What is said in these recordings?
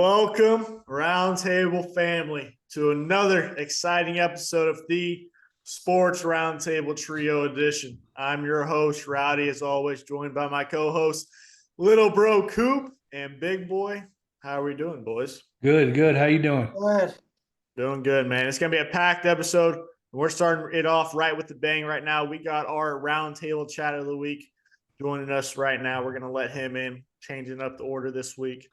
Welcome, RoundTable family, to another exciting episode of the Sports RoundTable Trio Edition. I'm your host, Rowdy, as always, joined by my co-host, Little Bro Coop and Big Boy. How are we doing, boys? Good. How you doing? Good. Doing good, man. It's going to be a packed episode. We're starting it off right with the bang right now. We got our RoundTable Chat of the Week joining us right now. We're going to let him in, changing up the order this week.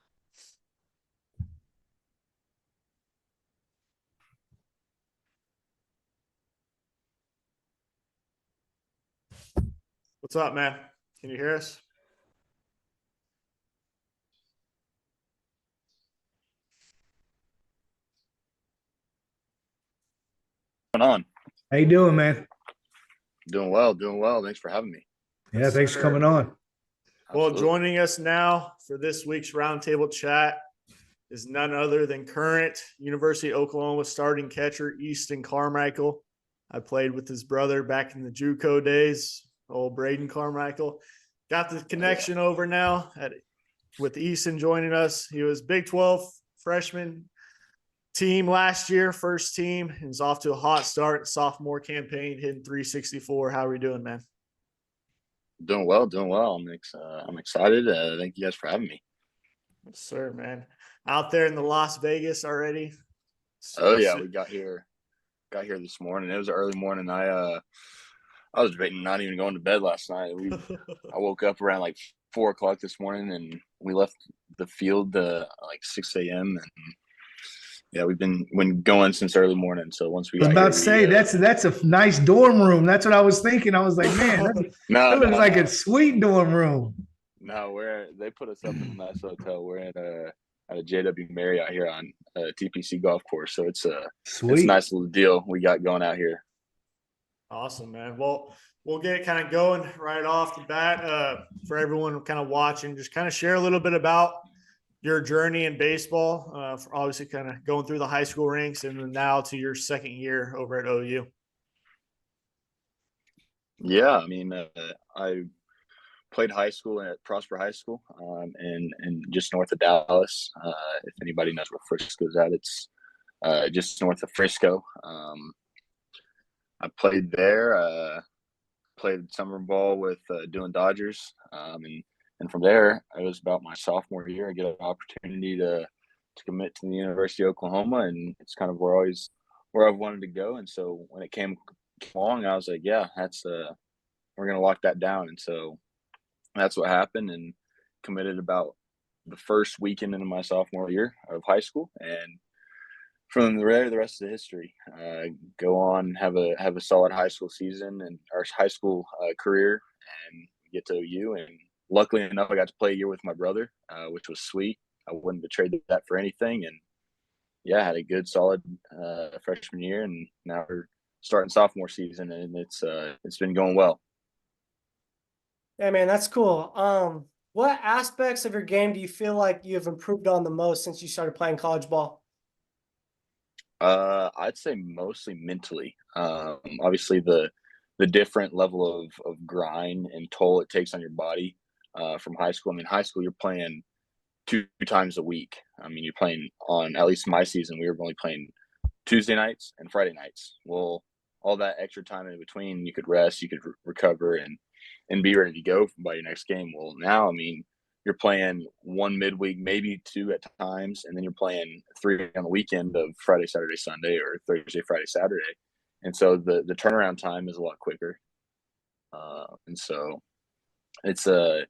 What's up, man? Can you hear us? What's going on? How you doing, man? Doing well. Thanks for having me. Yeah, thanks for coming on. Well, Absolutely. joining us now for this week's Roundtable Chat is none other than current University of Oklahoma starting catcher Easton Carmichael. I played with his brother back in the JUCO days, old Braden Carmichael. Got the connection over now with Easton joining us. He was Big 12 freshman team last year, first team. He's off to a hot start. Sophomore campaign, hitting 364. How are we doing, man? Doing well. I'm excited. Thank you guys for having me. Yes, sir, man. Out there in the Las Vegas already. Oh yeah, we got here this morning. It was an early morning. I was debating not even going to bed last night. I woke up around like 4 o'clock this morning, and we left the field like 6 a.m. and yeah, we've been going since early morning. So once we I was got about to say that's a nice dorm room. That's what I was thinking. I was like, man, that looks like a sweet dorm room. No, they put us up in a nice hotel. We're at a JW Marriott here on TPC golf course. So it's sweet. It's a nice little deal we got going out here. Awesome, man. Well, we'll get kind of going right off the bat for everyone kind of watching. Just kind of share a little bit about your journey in baseball, for obviously kind of going through the high school ranks and then now to your second year over at OU. Yeah, I mean, I played high school at Prosper High School, and just north of Dallas. If anybody knows where Frisco's at, it's just north of Frisco. I played there. Played summer ball with Doing Dodgers, and from there, it was about my sophomore year. I get an opportunity to commit to the University of Oklahoma, and it's kind of where I've wanted to go. And so when it came along, I was like, yeah, that's we're gonna lock that down. And so that's what happened, and committed about the first weekend into my sophomore year of high school, and from there, the rest of the history. Go on, have a solid high school season and our high school career, and get to OU. And luckily enough, I got to play a year with my brother, which was sweet. I wouldn't have traded that for anything. And yeah, had a good, solid freshman year, and now we're starting sophomore season, and it's been going well. Yeah, man, that's cool. What aspects of your game do you feel like you've improved on the most since you started playing college ball? I'd say mostly mentally. Obviously the different level of grind and toll it takes on your body from high school. I mean, high school, you're playing 2 times a week. I mean, you're playing on, at least my season, we were only playing Tuesday nights and Friday nights. Well, all that extra time in between, you could rest, you could recover and be ready to go by your next game. Well, now, I mean, you're playing 1 midweek, maybe 2 at times, and then you're playing 3 on the weekend of Friday, Saturday, Sunday, or Thursday, Friday, Saturday. And so the turnaround time is a lot quicker. And so it's how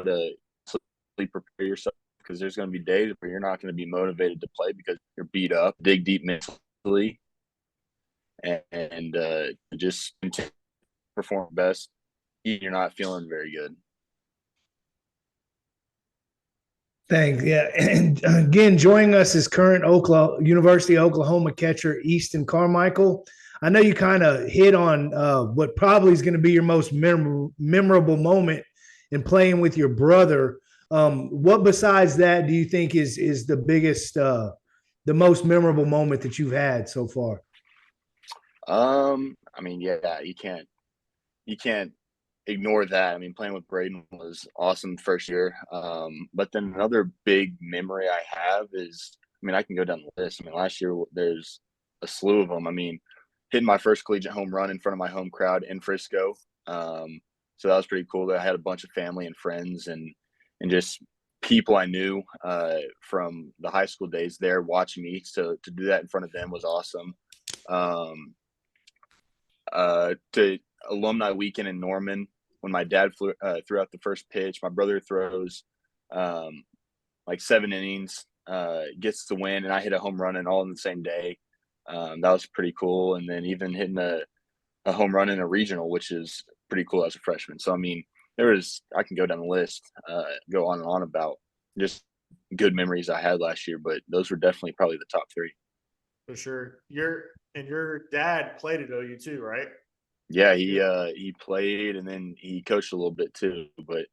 to prepare yourself, because there's going to be days where you're not going to be motivated to play because you're beat up. Dig deep mentally, and just perform best. You're not feeling very good. Thanks. Yeah. And again, joining us is current University of Oklahoma catcher Easton Carmichael. I know you kind of hit on what probably is going to be your most memorable moment in playing with your brother. What besides that do you think is the biggest, the most memorable moment that you've had so far? I mean, yeah, you can't ignore that. I mean, playing with Braden was awesome first year. But then another big memory I have is, I mean, I can go down the list. I mean, last year there's a slew of them. I mean, hitting my first collegiate home run in front of my home crowd in Frisco. So that was pretty cool. That I had a bunch of family and friends and just people I knew from the high school days there watching me. So to do that in front of them was awesome. To alumni weekend in Norman, when my dad threw out the first pitch, my brother throws like 7 innings, gets the win, and I hit a home run and all in the same day. That was pretty cool. And then even hitting a home run in a regional, which is pretty cool as a freshman. So, I mean, I can go down the list, go on and on about just good memories I had last year, but those were definitely probably the top 3. For sure. Your dad played at OU too, right? Yeah, he played and then he coached a little bit too. But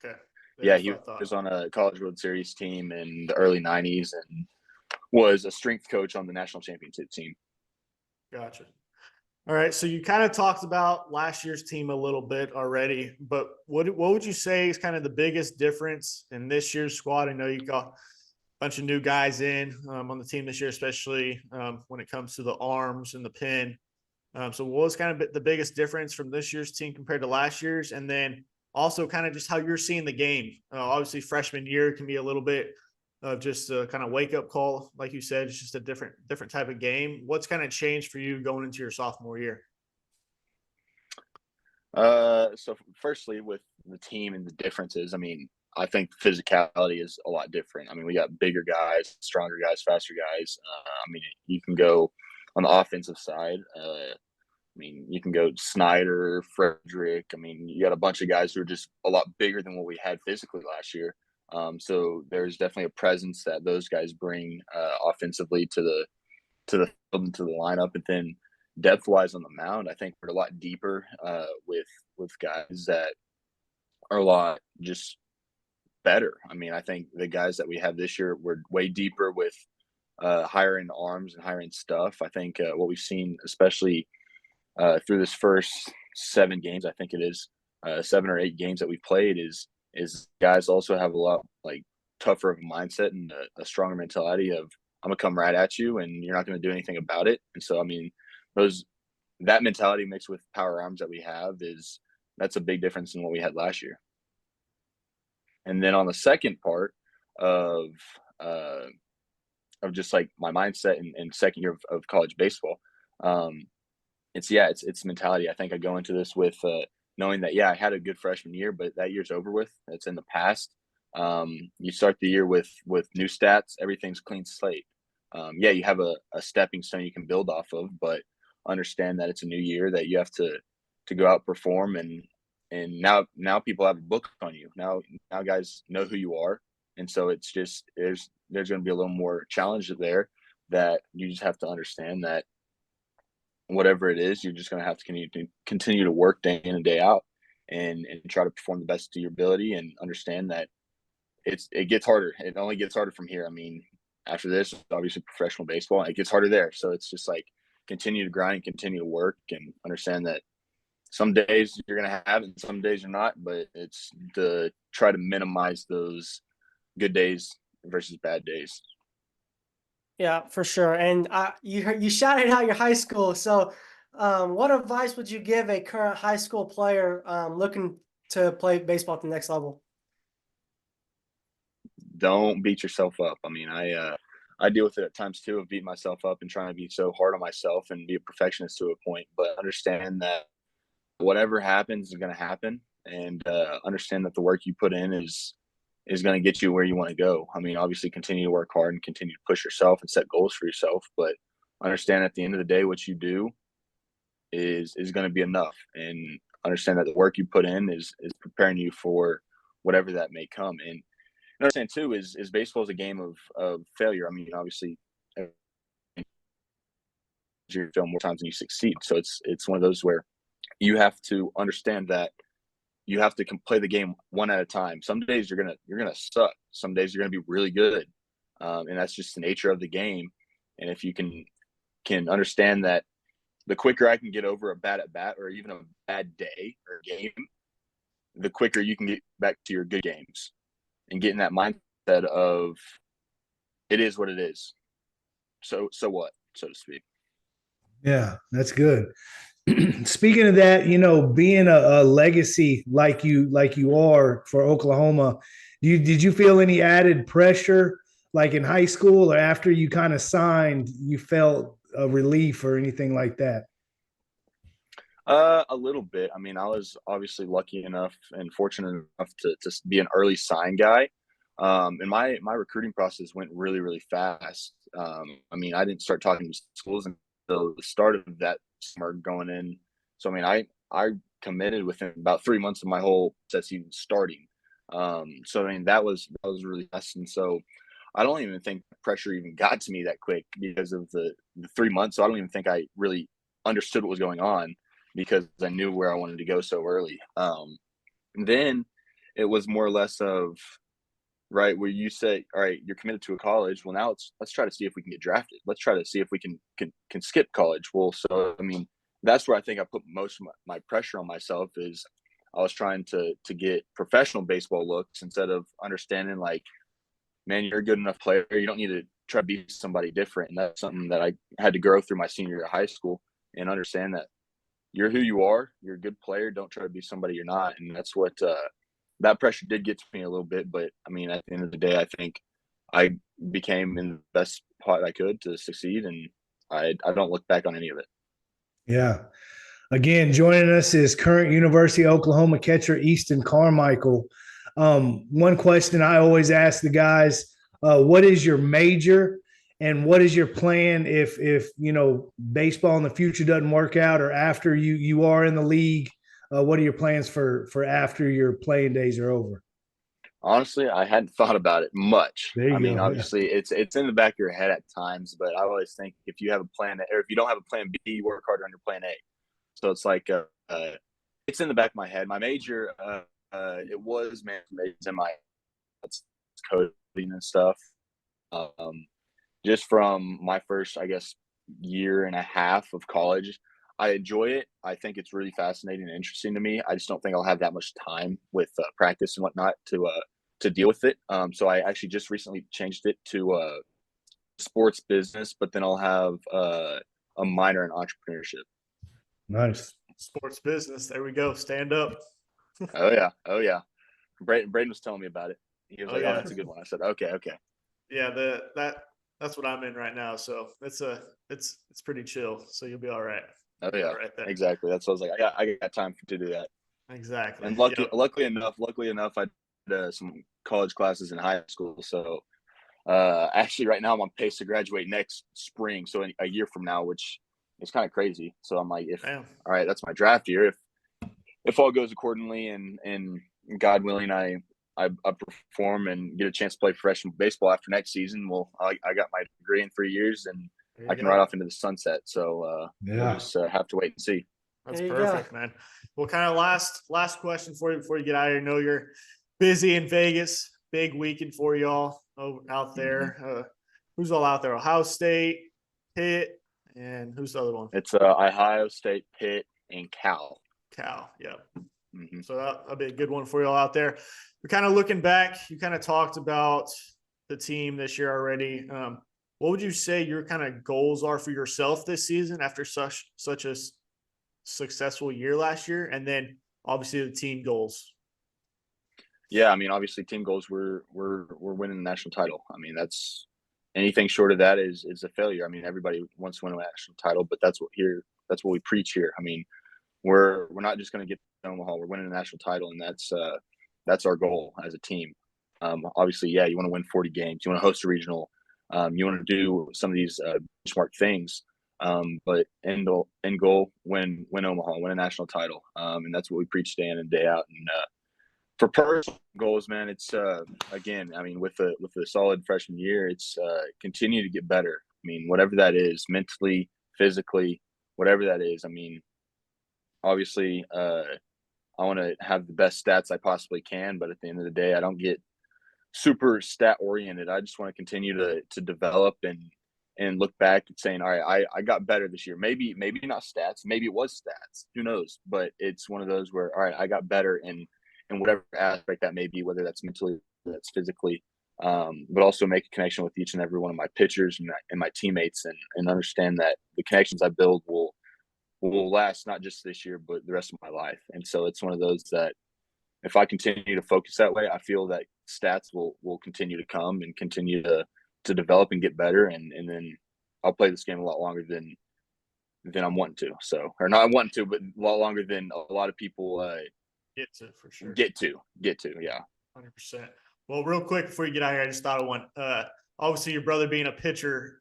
Okay. yeah, he was on a College World Series team in the early 90s and was a strength coach on the national championship team. Gotcha. All right. So you kind of talked about last year's team a little bit already, but what would you say is kind of the biggest difference in this year's squad? I know you got a bunch of new guys in on the team this year, especially when it comes to the arms and the pin. So what was kind of the biggest difference from this year's team compared to last year's? And then also kind of just how you're seeing the game. Obviously, freshman year can be a little bit of just a kind of wake-up call. Like you said, it's just a different type of game. What's kind of changed for you going into your sophomore year? So firstly, with the team and the differences, I mean, I think physicality is a lot different. I mean, we got bigger guys, stronger guys, faster guys. I mean, you can go on the offensive side. I mean, you can go Snyder, Frederick. I mean, you got a bunch of guys who are just a lot bigger than what we had physically last year. So there's definitely a presence that those guys bring offensively to the field and to the lineup. And then depth wise on the mound, I think we're a lot deeper with guys that are a lot just better. I mean, I think the guys that we have this year were way deeper with higher end arms and higher end stuff. I think what we've seen, especially through this first 7 games, I think it is 7 or 8 games that we've played, is guys also have a lot like tougher of a mindset and a stronger mentality of I'm gonna come right at you and you're not gonna do anything about it. And so, I mean, that mentality mixed with power arms that we have that's a big difference in what we had last year. And then on the second part of just like my mindset in second year of college baseball, it's mentality. I think I go into this with knowing that I had a good freshman year, but that year's over with. It's in the past. You start the year with new stats. Everything's clean slate. You have a stepping stone you can build off of, but understand that it's a new year, that you have to go out, perform, and now people have a book on you. Now guys know who you are, and so it's just there's going to be a little more challenge there that you just have to understand that whatever it is, you're just going to have to continue to work day in and day out and try to perform the best to your ability, and understand that it gets harder. It only gets harder from here. I mean, after this, obviously professional baseball, it gets harder there. So it's just like continue to grind and continue to work, and understand that some days you're going to have it and some days you're not, but it's to try to minimize those good days versus bad days. Yeah, for sure. And you shouted out your high school. So what advice would you give a current high school player looking to play baseball at the next level? Don't beat yourself up. I mean, I deal with it at times too, of beating myself up and trying to be so hard on myself and be a perfectionist to a point, but understand that whatever happens is going to happen, and understand that the work you put in is going to get you where you want to go. I mean, obviously continue to work hard and continue to push yourself and set goals for yourself, but understand at the end of the day, what you do is going to be enough, and understand that the work you put in is preparing you for whatever that may come. And understand too is baseball is a game of failure. I mean, obviously you fail more times than you succeed. So it's one of those where you have to understand that you have to play the game one at a time. Some days you're gonna suck. Some days you're gonna be really good, and that's just the nature of the game. And if you can understand that, the quicker I can get over a bad at bat or even a bad day or game, the quicker you can get back to your good games and get in that mindset of it is what it is. So what, so to speak. Yeah, that's good. Speaking of that, being a legacy like you are for Oklahoma, did you feel any added pressure like in high school or after you kind of signed, you felt a relief or anything like that? A little bit. I mean, I was obviously lucky enough and fortunate enough to be an early sign guy. And my recruiting process went really, really fast. I mean, I didn't start talking to schools until the start of that summer going in. So, I mean, I committed within about 3 months of my whole process even starting. So, I mean, that was really fast. And so I don't even think pressure even got to me that quick because of the 3 months. So I don't even think I really understood what was going on because I knew where I wanted to go so early. And then it was more or less of, right, where you say, all right, you're committed to a college. Well, now let's try to see if we can get drafted. Let's try to see if we can skip college. Well, so, I mean, that's where I think I put most of my pressure on myself is I was trying to get professional baseball looks instead of understanding like, man, you're a good enough player. You don't need to try to be somebody different. And that's something that I had to grow through my senior year of high school and understand that you're who you are. You're a good player. Don't try to be somebody you're not. And that's what that pressure did get to me a little bit. But, I mean, at the end of the day, I think I became in the best spot I could to succeed. And I don't look back on any of it. Yeah. Again, joining us is current University of Oklahoma catcher Easton Carmichael. One question I always ask the guys, what is your major and what is your plan if baseball in the future doesn't work out or after you are in the league? What are your plans for after your playing days are over? Honestly, I hadn't thought about it much. There you I mean, go, obviously, it's in the back of your head at times, but I always think if you have a plan, or if you don't have a plan B, you work harder on your plan A. So it's like it's in the back of my head. My major, it was management in my coding and stuff. Just from my first, I guess, year and a half of college, I enjoy it. I think it's really fascinating and interesting to me. I just don't think I'll have that much time with practice and whatnot to deal with it. So I actually just recently changed it to sports business, but then I'll have a minor in entrepreneurship. Nice. Sports business. There we go. Stand up. Oh yeah. Braden was telling me about it. He was like, yeah. "Oh, that's a good one." I said, "Okay." Yeah, that's what I'm in right now. So it's pretty chill. So you'll be all right. Oh yeah, All right there. exactly. That's what I was like. I got time to do that. Exactly. And Yep. luckily enough, I did some college classes in high school. So actually, right now I'm on pace to graduate next spring. So a year from now, which is kind of crazy. So I'm like, all right, that's my draft year. If all goes accordingly and God willing, I perform and get a chance to play professional baseball after next season. Well, I got my degree in 3 years and I can ride off into the sunset. So we'll just have to wait and see. That's perfect, man. Well, kind of last question for you before you get out of here. I know you're busy in Vegas. Big weekend for y'all out there. Mm-hmm. Who's all out there? Ohio State, Pitt, and who's the other one? It's Ohio State, Pitt, and Cal. Yeah. Mm-hmm. So that'll be a good one for y'all out there. We're kind of looking back. You kind of talked about the team this year already. What would you say your kind of goals are for yourself this season after such a successful year last year, and then obviously the team goals? Yeah, I mean, obviously team goals. We're winning the national title. I mean, that's anything short of that is a failure. I mean, everybody wants to win a national title, but that's what we preach here. I mean, we're not just going to get to Omaha. We're winning a national title, and that's our goal as a team. Obviously, yeah, you want to win 40 games. You want to host a regional. You want to do some of these benchmark things. But end goal, win Omaha, win a national title. And that's what we preach day in and day out. And for personal goals, man, it's again, I mean, with a solid freshman year, it's continue to get better. I mean, whatever that is, mentally, physically, whatever that is. I mean, obviously, I want to have the best stats I possibly can, but at the end of the day, I don't get super stat oriented. I just want to continue to develop and look back and saying, all right, I got better this year. Maybe not stats, maybe it was stats, who knows? But it's one of those where, all right, I got better in whatever aspect that may be, whether that's mentally, whether that's physically, but also make a connection with each and every one of my pitchers and my teammates, and understand that the connections I build will last not just this year, but the rest of my life. And so it's one of those that if I continue to focus that way, I feel that stats will continue to come and continue to develop and get better. And then I'll play this game a lot longer than I'm wanting to. So, or not wanting to, but a lot longer than a lot of people Get to for sure. Get to. Yeah. 100%. Well, real quick before you get out here, I just thought of one. Obviously, your brother being a pitcher,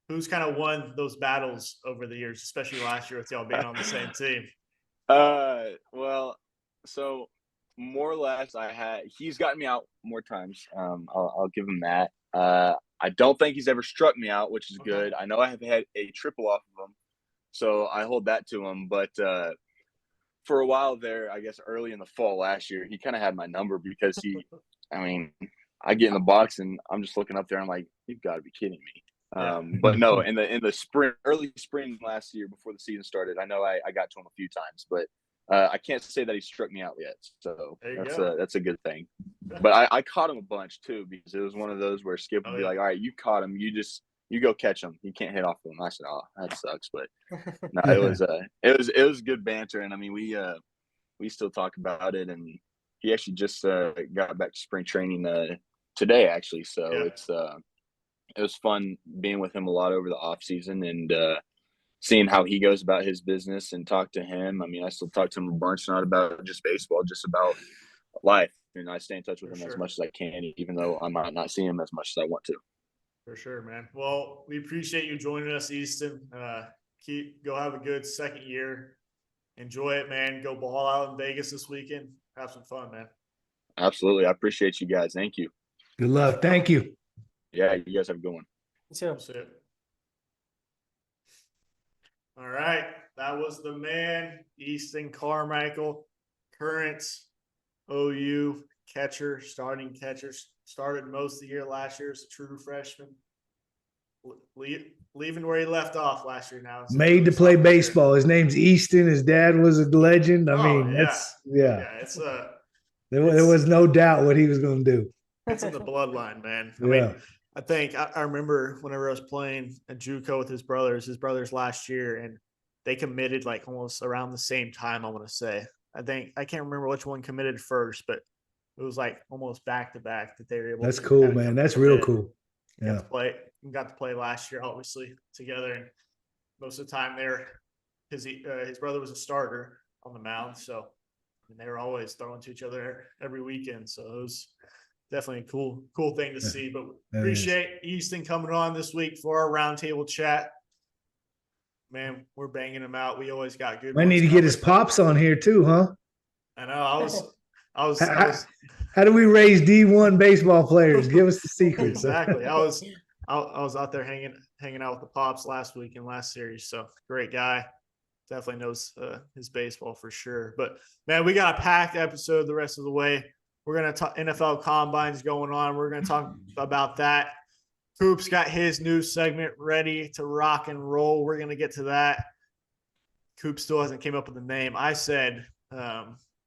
who's kind of won those battles over the years, especially last year with y'all being on the same team? Well, so more or less, he's gotten me out more times. I'll give him that. I don't think he's ever struck me out, which is good. I know I have had a triple off of him, so I hold that to him. But for a while there, I guess early in the fall last year, he kind of had my number because I get in the box and I'm just looking up there. I'm like, you've got to be kidding me. But no, in the spring, early spring last year before the season started, I know I got to him a few times, but I can't say that he struck me out yet. So that's a good thing. But I caught him a bunch too, because it was one of those where Skip would be like, all right, you caught him. You go catch him. You can't hit off of him. I said, oh, that sucks. But no, it was good banter. And I mean, we still talk about it, and he actually just got back to spring training today, actually. So it was fun being with him a lot over the off season and seeing how he goes about his business and talk to him. I mean, I still talk to him a bunch, not about just baseball, just about life. And I stay in touch with him as much as I can, even though I might not see him as much as I want to. For sure, man. Well, we appreciate you joining us, Easton. Go have a good second year. Enjoy it, man. Go ball out in Vegas this weekend. Have some fun, man. Absolutely. I appreciate you guys. Thank you. Good luck. Thank you. Yeah, you guys have a good one. That's it. All right. That was the man, Easton Carmichael, current OU catcher, starting catcher. Started most of the year last year as a true freshman. Leaving where he left off last year now. Made to play baseball. His name's Easton. His dad was a legend. There was no doubt what he was going to do. It's in the bloodline, man. I mean, I think I remember whenever I was playing at JUCO with his brothers last year, and they committed like almost around the same time, I want to say. I can't remember which one committed first, but it was like almost back to back that they were able. That's cool, man. That's real cool. Yeah. Got to play last year, obviously, together. And most of the time his brother was a starter on the mound. So they were always throwing to each other every weekend. So it was definitely a cool thing to see. But appreciate Easton coming on this week for our roundtable chat. Man, we're banging him out. We always got good. I need to get his pops on here too, huh? I know. I was. How do we raise D1 baseball players? Give us the secrets. Exactly. I was out there hanging out with the pops last week in last series. So great guy. Definitely knows his baseball for sure. But man, we got a packed episode the rest of the way. We're going to talk NFL Combines going on. We're going to talk about that. Coop's got his new segment ready to rock and roll. We're going to get to that. Coop still hasn't came up with a name. I said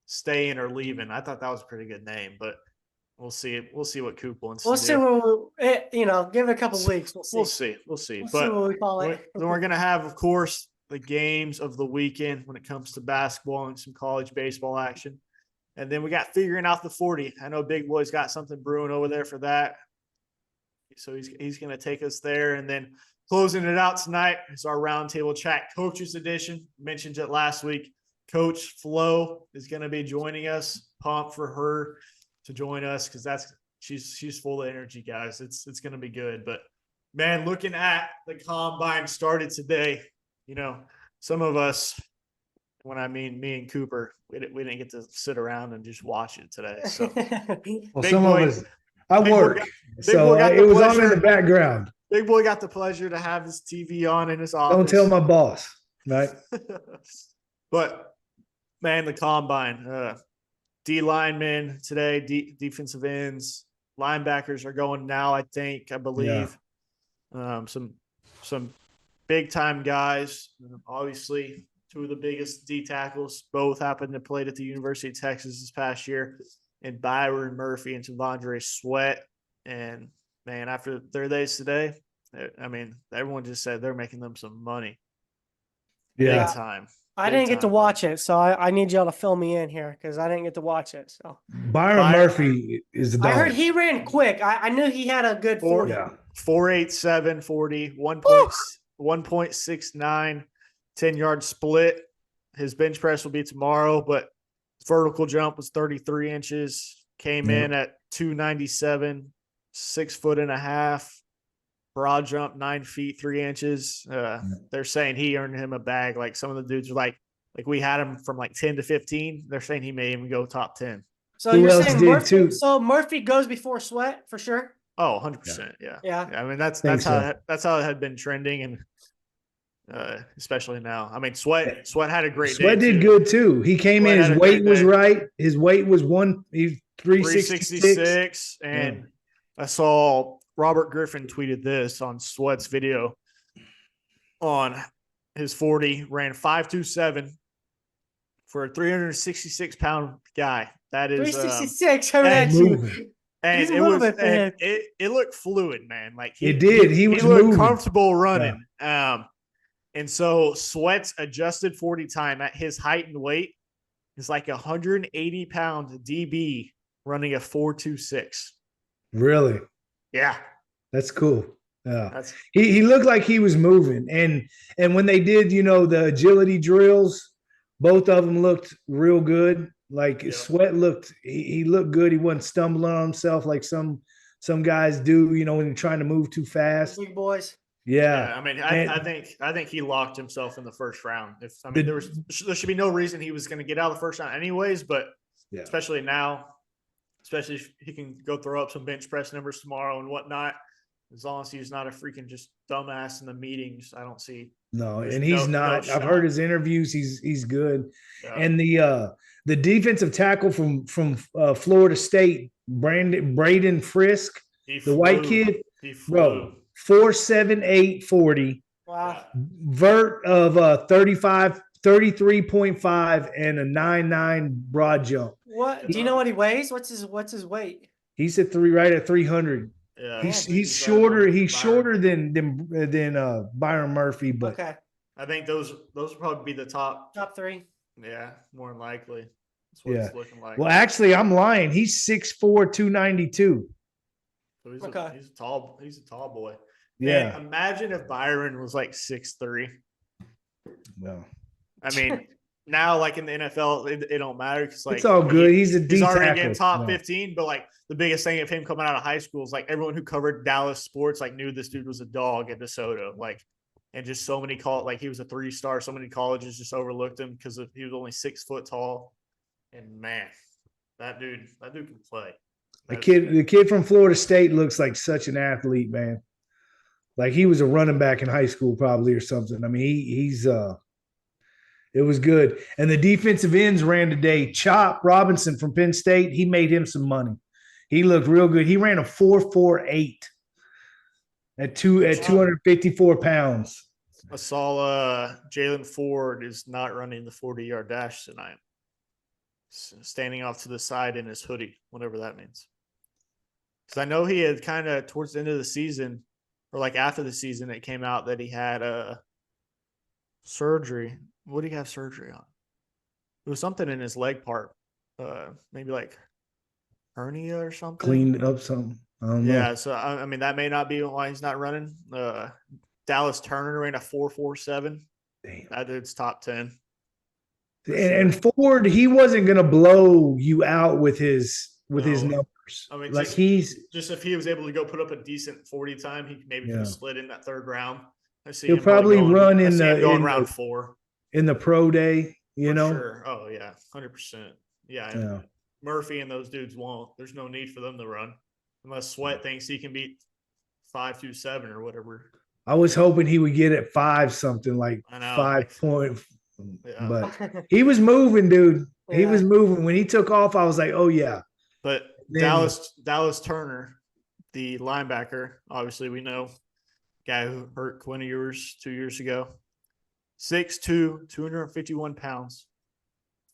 staying or leaving. I thought that was a pretty good name, but we'll see. We'll see what Coop wants to do. We'll see. Give it a couple weeks. We'll see. We'll see. See what we call it. Then we're going to have, of course, the games of the weekend when it comes to basketball and some college baseball action. And then we got figuring out the 40. I know Big Boy's got something brewing over there for that. So he's going to take us there. And then closing it out tonight is our roundtable chat coaches edition. Mentioned it last week. Coach Flo is going to be joining us. Pumped for her to join us because she's full of energy, guys. It's going to be good. But man, looking at the combine started today, some of us, when I mean me and Cooper, we didn't get to sit around and just watch it today. So well, some of us, I work, so it was on in the background. Big Boy got the pleasure to have his TV on in his office. Don't tell my boss, right? But man, the combine, D linemen today, defensive ends, linebackers are going now. I believe, some big time guys. Obviously, two of the biggest D tackles. Both happened to play at the University of Texas this past year, and Byron Murphy and Tavondre Sweat. And man, after their days today, I mean, everyone just said they're making them some money. Yeah. Big time. I Big didn't get to time. watch it, so I need y'all to fill me in here because I didn't get to watch it. So Byron Murphy is the dog. I heard he ran quick. I knew he had a good 40. 4.87 40, 1.69, 10-yard split. His bench press will be tomorrow, but vertical jump was 33 inches. Came in at 297, 6'1.5". Broad jump 9 feet 3 inches. They're saying he earned him a bag. Like some of the dudes are like we had him from like 10 to 15. They're saying he may even go top 10. So Who you're else saying did Murphy? too? So Murphy goes before Sweat for sure. Oh, 100%. Yeah. Yeah. I mean, that's Think how it had been trending, and especially now. I mean, Sweat had a great Sweat day. did good too. He came Sweat in, had his a weight great was day. right. His weight was 366. 366. And I saw Robert Griffin tweeted this on Sweat's video on his 40, ran 5.27 for a 366-pound guy. That is 366 coming at you. and He's it was moving, man. it looked fluid, man. Like It did. He was looked moving. comfortable running. And so Sweat's adjusted 40 time at his height and weight is like 180-pound DB running a 4.26. Really? Yeah. That's cool. Yeah. That's He looked like he was moving. And when they did, the agility drills, both of them looked real good. Like Sweat looked, he looked good. He wasn't stumbling on himself like some guys do, when you're trying to move too fast. Big boys. I mean, I think he locked himself in the first round. There should be no reason he was going to get out of the first round anyways, but especially now, especially if he can go throw up some bench press numbers tomorrow and whatnot, as long as he's not a freaking just dumbass in the meetings, I don't see. No, and he's not. no I've heard his interviews. He's good. Yeah. And the defensive tackle from Florida State, Braden Frisk, the white kid, bro, 4.78 40. Wow. Vert of 33.5 and a 9.9 broad jump. What? Do you know what he weighs? What's his weight? He's at right at 300. Yeah, he's shorter. He's shorter than Byron Murphy, but Okay. I think those will probably be the top. Top 3. Yeah, more than likely. That's what it's looking like. Well, actually, I'm lying. He's 6'4", 292. So he's Okay. a tall boy. Yeah. Man, imagine if Byron was like 6'3". No. I mean, now like in the NFL, it don't matter because like It's all good. He's a D he's already tackle. getting top 15. But like the biggest thing of him coming out of high school is like everyone who covered Dallas sports like knew this dude was a dog at DeSoto. Like, and just so many like he was a 3-star. So many colleges just overlooked him because he was only 6 foot tall. And man, that dude can play. The kid from Florida State looks like such an athlete, man. Like he was a running back in high school, probably, or something. I mean, he's it was good. And the defensive ends ran today. Chop Robinson from Penn State, he made him some money. He looked real good. He ran a 4.48 at 254 pounds. I saw Jalen Ford is not running the 40-yard dash tonight. Standing off to the side in his hoodie, whatever that means. Because I know he had kind of towards the end of the season, or like after the season, it came out that he had a surgery. What did he have surgery on? It was something in his leg part, maybe like hernia or something. Cleaned up something. I don't know. Yeah, so I mean that may not be why he's not running. Dallas Turner ran a 4.47. Damn. That dude's top 10. And Ford, he wasn't going to blow you out with his numbers. I mean, like just if he was able to go put up a decent 40 time, he maybe could have slid in that third round. He'll probably run in round 4 in the pro day. You know, sure. Oh yeah, 100%. Yeah. Murphy and those dudes won't. There's no need for them to run unless Sweat thinks he can beat 5.27 or whatever. I was hoping he would get at 5 something like 5 point. Yeah. But he was moving, dude. Yeah. He was moving. When he took off, I was like, oh yeah. But Dallas Turner, the linebacker, obviously we know, guy who hurt Quinn Ewers 2 years ago. 6'2", 251 pounds,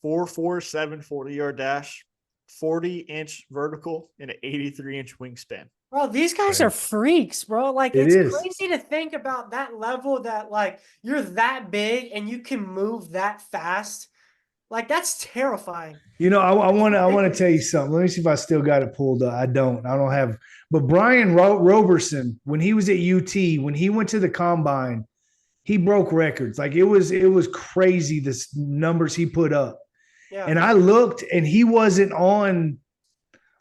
4.47 40-yard dash, 40-inch vertical, and an 83-inch wingspan. Bro, these guys Right. are freaks, bro. Like, It it's is. crazy to think about that level that, like, you're that big and you can move that fast. Like, that's terrifying. You know, I want to ridiculous. tell you something. Let me see if I still got it pulled up. I don't have. But Brian Roberson, when he was at UT, when he went to the combine, he broke records. Like it was crazy the numbers he put up. Yeah. And I looked, and he wasn't on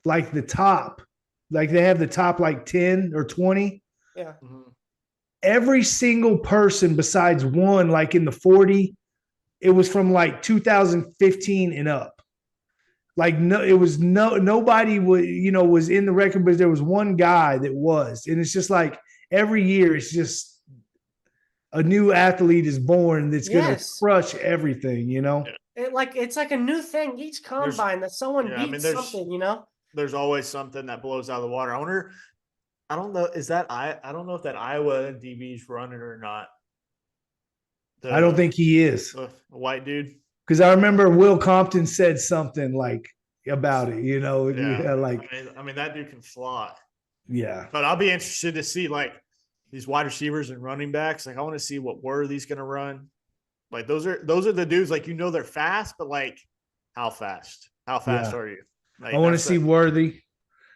like the top. Like they have the top like 10 or 20. Yeah. Every single person besides one, like in the 40, it was from like 2015 and up. Like nobody was in the record, but there was one guy that was. And it's just like every year it's just a new athlete is born that's going to crush everything, you know? It's like a new thing each combine that someone beats something, you know? There's always something that blows out of the water. I don't know if that Iowa DB is running or not. I don't think he is. The white dude. Because I remember Will Compton said something like about it, you know, I mean that dude can fly. Yeah. But I'll be interested to see like these wide receivers and running backs. Like I want to see what Worthy's going to run. Like those are the dudes. Like they're fast, but like how fast? How fast are you? Like, I want to see Worthy.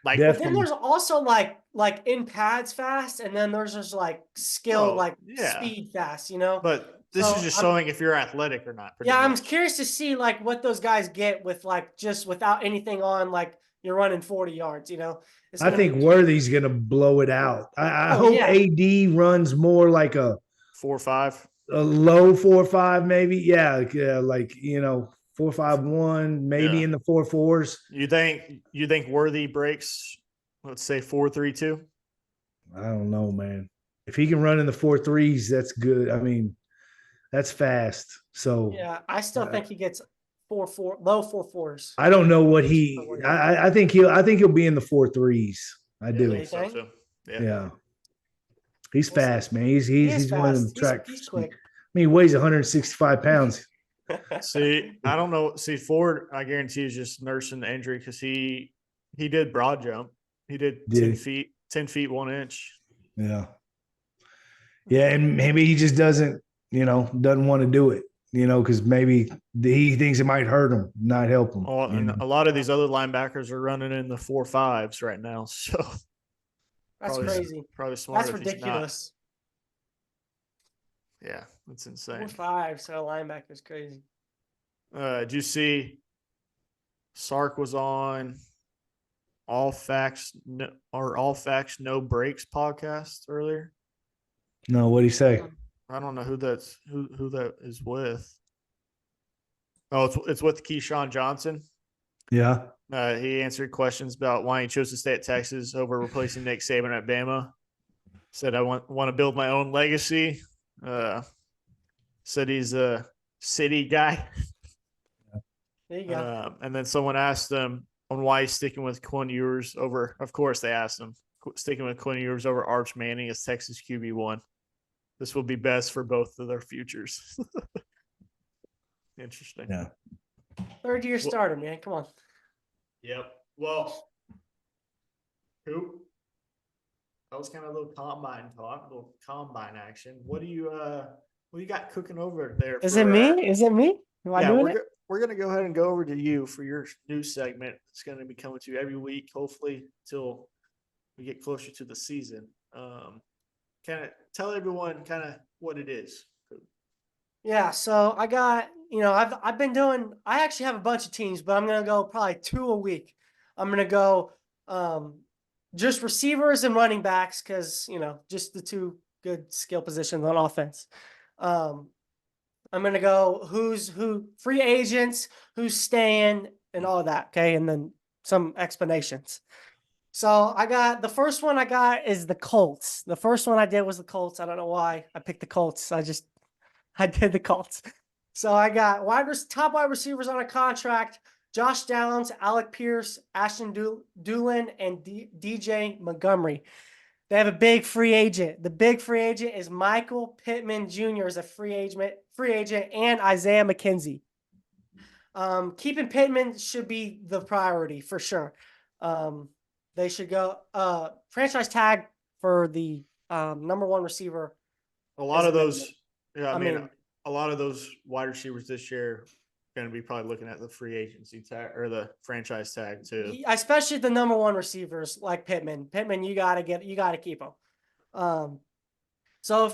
Like but then there's also like in pads fast, and then there's just like skill, speed fast, you know. But this is just showing if you're athletic or not. Yeah, I'm curious to see like what those guys get with like just without anything on, like you're running 40 yards, you know. I think Worthy's gonna blow it out. I hope AD runs more like a 4.5, a low 4.5, maybe. Yeah, like 4.51, maybe in the 4.4s. You think Worthy breaks, let's say 4.32? I don't know, man. If he can run in the 4.3s, that's good. I mean, that's fast. So yeah, I still think he gets 4.4, low 4.4s. I don't know what I think he'll be in the 4.3s. I do. I think so too. Yeah. He's fast, man. He's one of them track. He's quick. I mean, he weighs 165 pounds. See, I don't know. See, Ford, I guarantee is just nursing the injury because he did broad jump. He did 10 feet 1 inch. Yeah. Yeah, and maybe he just doesn't want to do it, because maybe he thinks it might hurt him, not help him. Oh, and a lot of these other linebackers are running in the 4.5s right now. So that's crazy. Probably smart. That's ridiculous. Yeah, that's insane. 4.5, so a linebacker is crazy. Did you see Sark was on All Facts No Breaks podcast earlier? No, what'd he say? I don't know who that is with. Oh, it's with Keyshawn Johnson. Yeah. He answered questions about why he chose to stay at Texas over replacing Nick Saban at Bama. Said, I want to build my own legacy. Said he's a city guy. There you go. And then someone asked him on why he's sticking with Quinn Ewers over. Of course, they asked him sticking with Quinn Ewers over Arch Manning as Texas QB1. This will be best for both of their futures. Interesting. Yeah. Third year starter, man. Come on. Yep. Well, that was kind of a little combine talk, a little combine action. What do you got cooking over there? Is it me? Am I doing it? We're gonna go ahead and go over to you for your new segment. It's gonna be coming to you every week, hopefully, till we get closer to the season. Kind of tell everyone kind of what it is. Yeah, so I got, I've been doing, I actually have a bunch of teams, but I'm going to go probably 2 a week. I'm going to go just receivers and running backs because, just the 2 good skill positions on offense. I'm going to go who free agents, who's staying and all of that, okay? And then some explanations. So the first one I got is the Colts. The first one I did was the Colts. I don't know why I picked the Colts. I did the Colts. So I got top wide receivers on a contract: Josh Downs, Alec Pierce, Ashton Doolin, and DJ Montgomery. They have a big free agent. The big free agent is Michael Pittman Jr. as a free free agent, and Isaiah McKenzie. Keeping Pittman should be the priority for sure. They should go franchise tag for the number one receiver. A lot As of a those, minimum. yeah, I I mean, mean- a lot of those wide receivers this year going to be probably looking at the free agency tag or the franchise tag too. Especially the number one receivers like Pittman. Pittman, you gotta keep him. So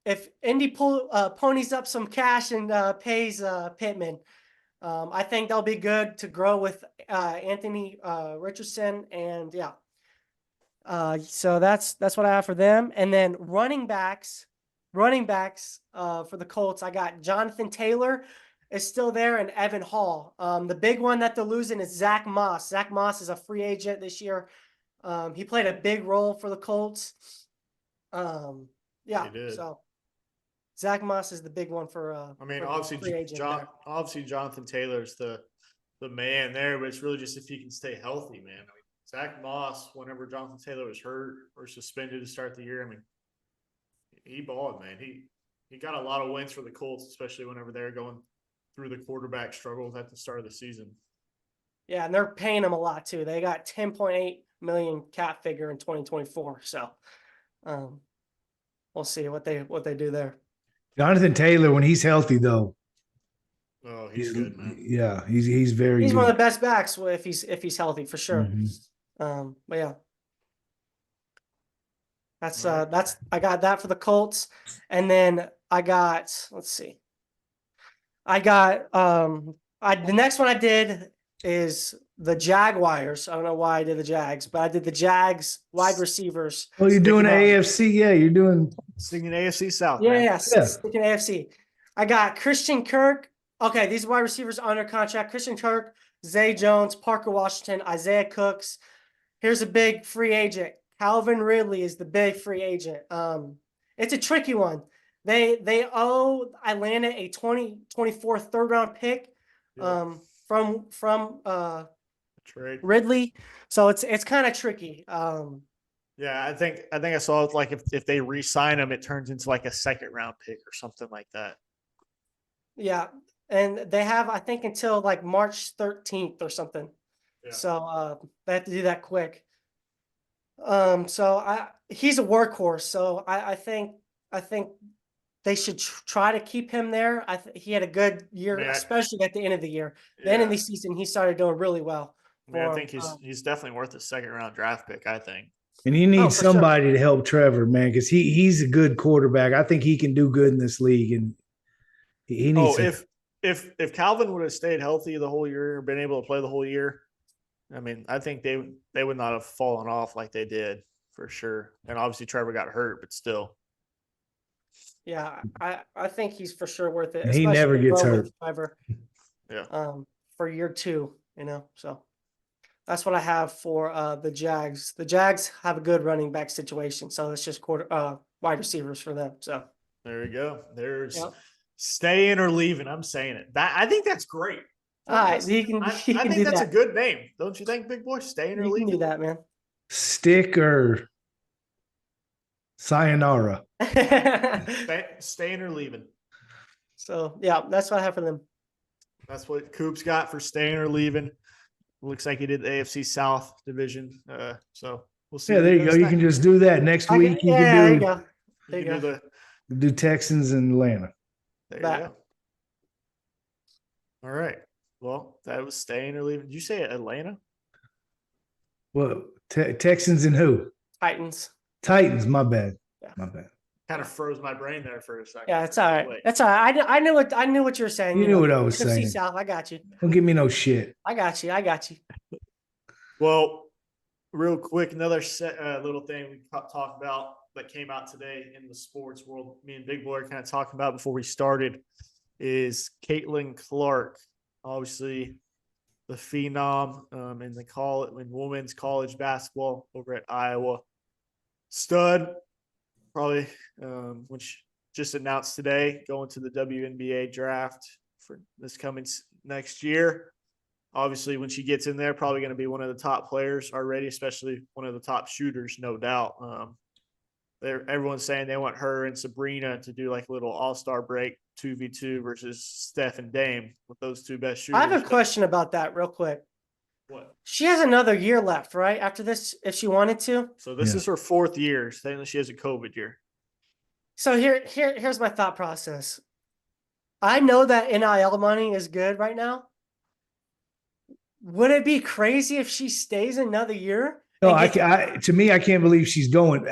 if Indy ponies up some cash and pays Pittman, I think they'll be good to grow with Anthony Richardson, and yeah. So that's what I have for them. And then running backs for the Colts, I got Jonathan Taylor is still there, and Evan Hall. The big one that they're losing is Zach Moss. Zach Moss is a free agent this year. He played a big role for the Colts. Yeah, He did. so Zach Moss is the big one for I mean, for obviously, free agent there. obviously Jonathan Taylor's the man there, but it's really just if he can stay healthy, man. I mean, Zach Moss, whenever Jonathan Taylor was hurt or suspended to start the year, I mean, he balled, man. He got a lot of wins for the Colts, especially whenever they're going through the quarterback struggles at the start of the season. Yeah, and they're paying him a lot too. They got 10.8 million cap figure in 2024. So we'll see what they do there. Jonathan Taylor, when he's healthy, though, Oh, he's good, man. Yeah, he's very. He's good. one of the best backs if he's healthy for sure. Mhm. But yeah. That's All right. I got that for the Colts. And then I got, let's see. I got the next one I did is the Jaguars. I don't know why I did the Jags, but I did the Jags wide receivers. Oh, you're doing Sticking out. AFC, yeah. You're doing. Singing AFC South, Yeah, man. yeah, Yeah. sticking AFC. I got Christian Kirk. Okay, these wide receivers under contract. Christian Kirk, Zay Jones, Parker Washington, Isaiah Cooks. Here's a big free agent. Calvin Ridley is the big free agent. It's a tricky one. They owe Atlanta a 2024 third round pick Yep. from Trade. Ridley. So it's kind of tricky. Yeah, I think I saw it like if they re-sign him, it turns into like a second round pick or something like that. Yeah. And they have, I think, until like March 13th or something. Yeah. So they have to do that quick. So he's a workhorse. So I think they should try to keep him there. He had a good year, especially at the end of the year. The end of the season, he started doing really well. I think he's definitely worth a second round draft pick, I think. And he needs for somebody to help Trevor, man, because he's a good quarterback. I think he can do good in this league, and he needs. If Calvin would have stayed healthy the whole year or been able to play the whole year, I mean, I think they would not have fallen off like they did for sure. And obviously Trevor got hurt, but still. Yeah, I think he's for sure worth it. He never gets hurt. Trevor. Yeah. For year two, so that's what I have for the Jags. The Jags have a good running back situation, so it's just wide receivers for them. So there you go. There's staying or leaving. I'm saying it. I think that's great. All right, he can I do think that's that. a good name, don't you think, big boy? Staying or You can leaving. do that, man. Stick or sayonara. Staying or leaving. So yeah, that's what I have for them. That's what Coop's got for staying or leaving. Looks like he did the AFC South division. So we'll see. Yeah, there you go. You can just do that next week. You there you can go. There you do go. do Texans and Atlanta. There you go. All right. Well, that was staying or leaving. Did you say Atlanta? Well, Texans and who? Titans. Titans. My bad. Yeah. My bad. Kind of froze my brain there for a second. Yeah, it's all right. That's all right. I knew what you were saying. You knew what I was NFC saying. South. I got you. Don't give me no shit. I got you. Well, real quick, another little thing we talked about that came out today in the sports world. Me and Big Boy are kind of talking about before we started is Caitlin Clark, obviously the phenom in women's college basketball over at Iowa. Stud, probably which just announced today going to the WNBA draft for this coming next year. Obviously, when she gets in there, probably going to be one of the top players already, especially one of the top shooters, no doubt. everyone's saying they want her and Sabrina to do like a little all-star break 2v2 versus Steph and Dame with those two best shooters. I have a question about that real quick. What? She has another year left, right? After this, if she wanted to. So this is her 4th year, saying that she has a COVID year. So here's my thought process. I know that NIL money is good right now. Would it be crazy if she stays another year? No, to me, I can't believe she's going.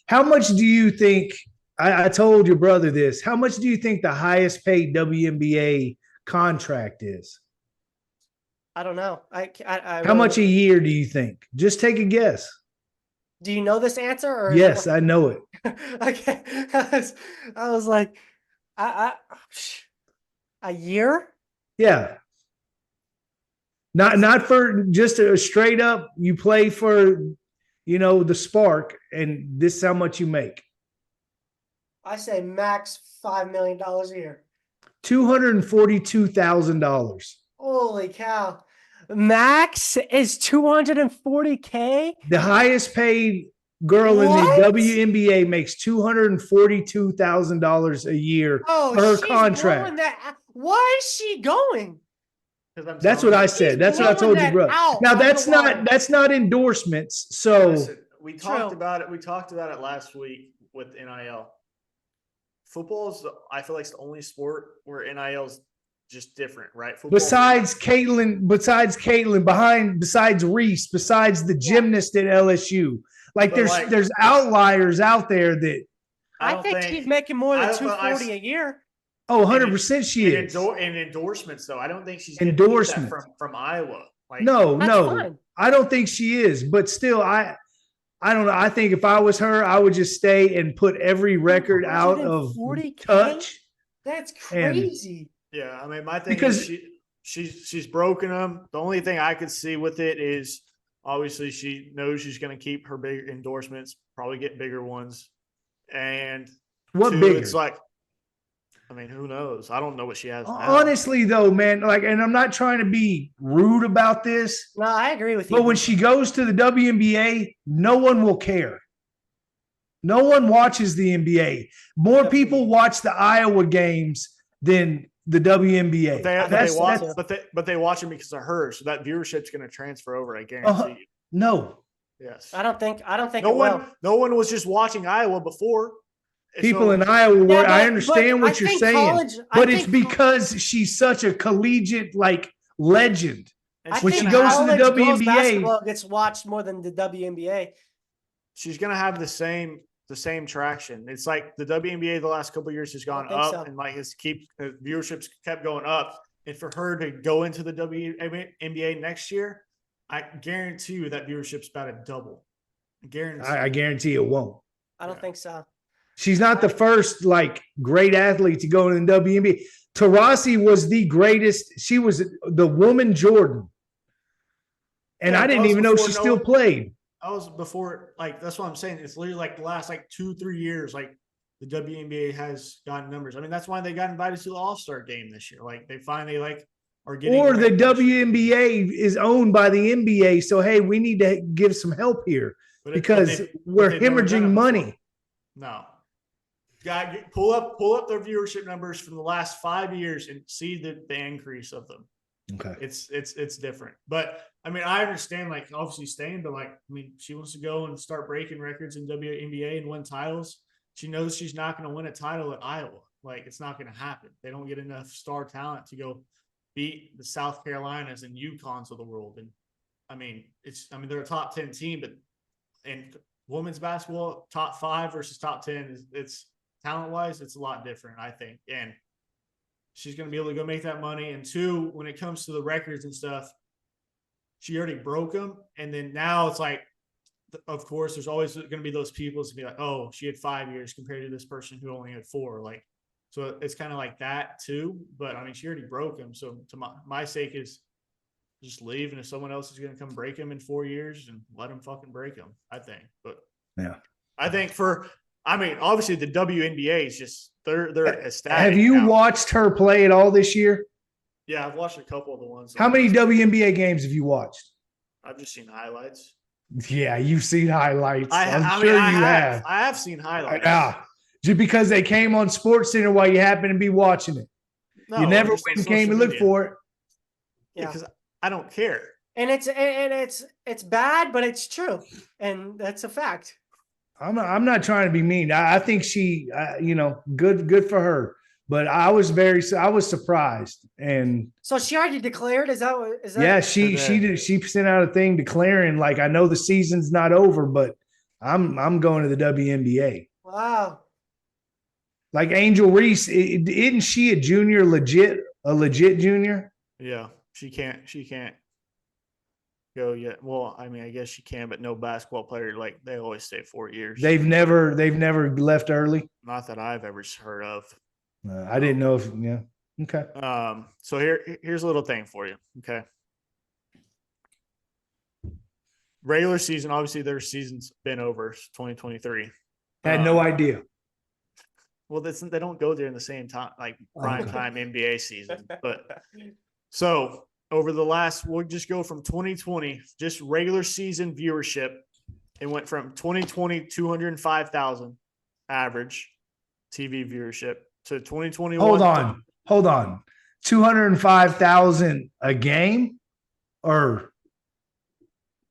How much do you think? I told your brother this. How much do you think the highest paid WNBA contract is? I don't know. How much a year do you think? Just take a guess. Do you know this answer? Or yes, I know it. Okay. I was like, a year? Yeah. Not for just a straight up, you play for, the Spark, and this is how much you make. I say max $5 million a year. $242,000. Holy cow. Max is $240K? The highest paid girl in the WNBA makes $242,000 a year per contract. Why is she going? That's what I said. That's what I told you, bro. Now that's not endorsements. So listen, we talked about it. We talked about it last week with NIL. Football is, I feel like, it's the only sport where NIL is just different, right? Football, besides Reese, besides the gymnast at LSU, there's outliers out there that I think she's making more than $240 a year. Oh, 100% she is. In endorsements, though, I don't think she's endorsement from Iowa. No, fine. I don't think she is. But still, I don't know. I think if I was her, I would just stay and put every record out of touch. That's crazy. Yeah, I mean, my thing is she's broken them. The only thing I could see with it is obviously she knows she's going to keep her big endorsements, probably get bigger ones, and bigger? It's like, I mean, who knows? I don't know what she has now. Honestly, though, man, and I'm not trying to be rude about this. No, I agree with you. But when she goes to the WNBA, no one will care. No one watches the NBA. More people watch the Iowa games than the WNBA. But they watch them because of her. So that viewership's going to transfer over. I guarantee you. No. Yes. I don't think no one was just watching Iowa before. People in Iowa were. I understand what you're saying, but it's because she's such a collegiate legend. When she goes to the WNBA, basketball gets watched more than the WNBA. She's gonna have the same traction. It's like the WNBA the last couple of years has gone up, and viewership's kept going up. And for her to go into the WNBA next year, I guarantee you that viewership's about to double. I guarantee it won't. I don't think so. She's not the first great athlete to go in the WNBA. Taurasi was the greatest. She was the woman Jordan. And I didn't even know she still played. I was before, that's what I'm saying. It's literally the last 2-3 years, the WNBA has gotten numbers. I mean, that's why they got invited to the All-Star game this year. They finally are getting. Or the WNBA is owned by the NBA. So, hey, we need to give some help here because we're hemorrhaging money. No. Pull up their viewership numbers from the last 5 years and see the increase of them. Okay. It's different. But I mean, I understand obviously staying, but she wants to go and start breaking records in WNBA and win titles. She knows she's not going to win a title at Iowa. It's not going to happen. They don't get enough star talent to go beat the South Carolinas and UConns of the world. And they're a top 10 team, but in women's basketball, top 5 versus top 10 it's talent-wise, it's a lot different, I think. And she's going to be able to go make that money. And 2, when it comes to the records and stuff, she already broke them. And then now it's of course, there's always going to be those people to be oh, she had 5 years compared to this person who only had 4. So it's kind of like that too. But I mean, she already broke them. So to my sake is just leave. And if someone else is going to come break them in 4 years, and let them fucking break them, I think. But yeah, I think obviously the WNBA is just they're ecstatic. Have you watched her play at all this year? Yeah, I've watched a couple of the ones. How many WNBA games have you watched? I've just seen highlights. Yeah, you've seen highlights. I'm I sure mean, I you have. I have seen highlights. Yeah. Just because they came on Sports Center while you happen to be watching it. No, You never just went on and came social and looked media. for it. Yeah. Because I don't care. And it's bad, but it's true, and that's a fact. I'm not trying to be mean. I think she, good for her. But I was surprised, and So she already declared. Is that? yeah, she sent out a thing declaring like, I know the season's not over, but I'm going to the WNBA. Wow. Like Angel Reese, isn't she a legit junior? Yeah, she can't go yet. Well, I mean, I guess she can, but no basketball player, like, they always stay 4 years. They've never left early. Not that I've ever heard of. I didn't know if okay. So here's a little thing for you. Okay. Regular season, obviously their season's been over. 2023. Had no idea. Well, they don't go during the same time, like prime time NBA season. But so over the last, we'll just go from 2020, just regular season viewership. It went from 2020, 205,000 average TV viewership to 2021. Hold on. 205,000 a game, or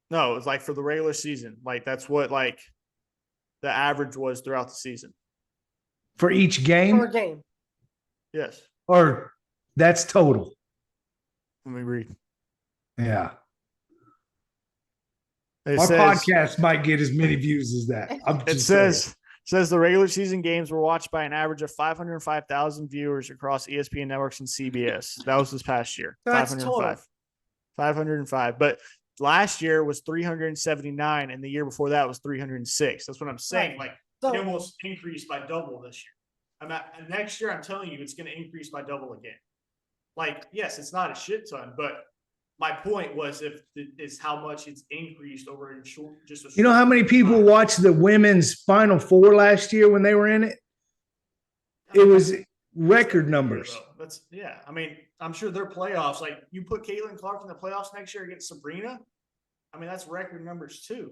no, it's like for the regular season. Like that's what like the average was throughout the season. For each game? Per game. Yes. Or that's total. Let me read. Yeah. Our Says, podcast might get as many views as that. It says the regular season games were watched by an average of 505,000 viewers across ESPN networks and CBS. That was this past year. So that's total. 505. But last year was 379, and the year before that was 306. That's what I'm saying. Right. Like, So- it almost increased by double this year. Next year, I'm telling you, it's going to increase by double again. Like, yes, it's not a shit ton, but my point was is how much it's increased over in short. You know how many people watched the women's Final Four last year when they were in it? It was record numbers. I mean, I'm sure their playoffs. Like, you put Caitlin Clark in the playoffs next year against Sabrina. I mean, that's record numbers too.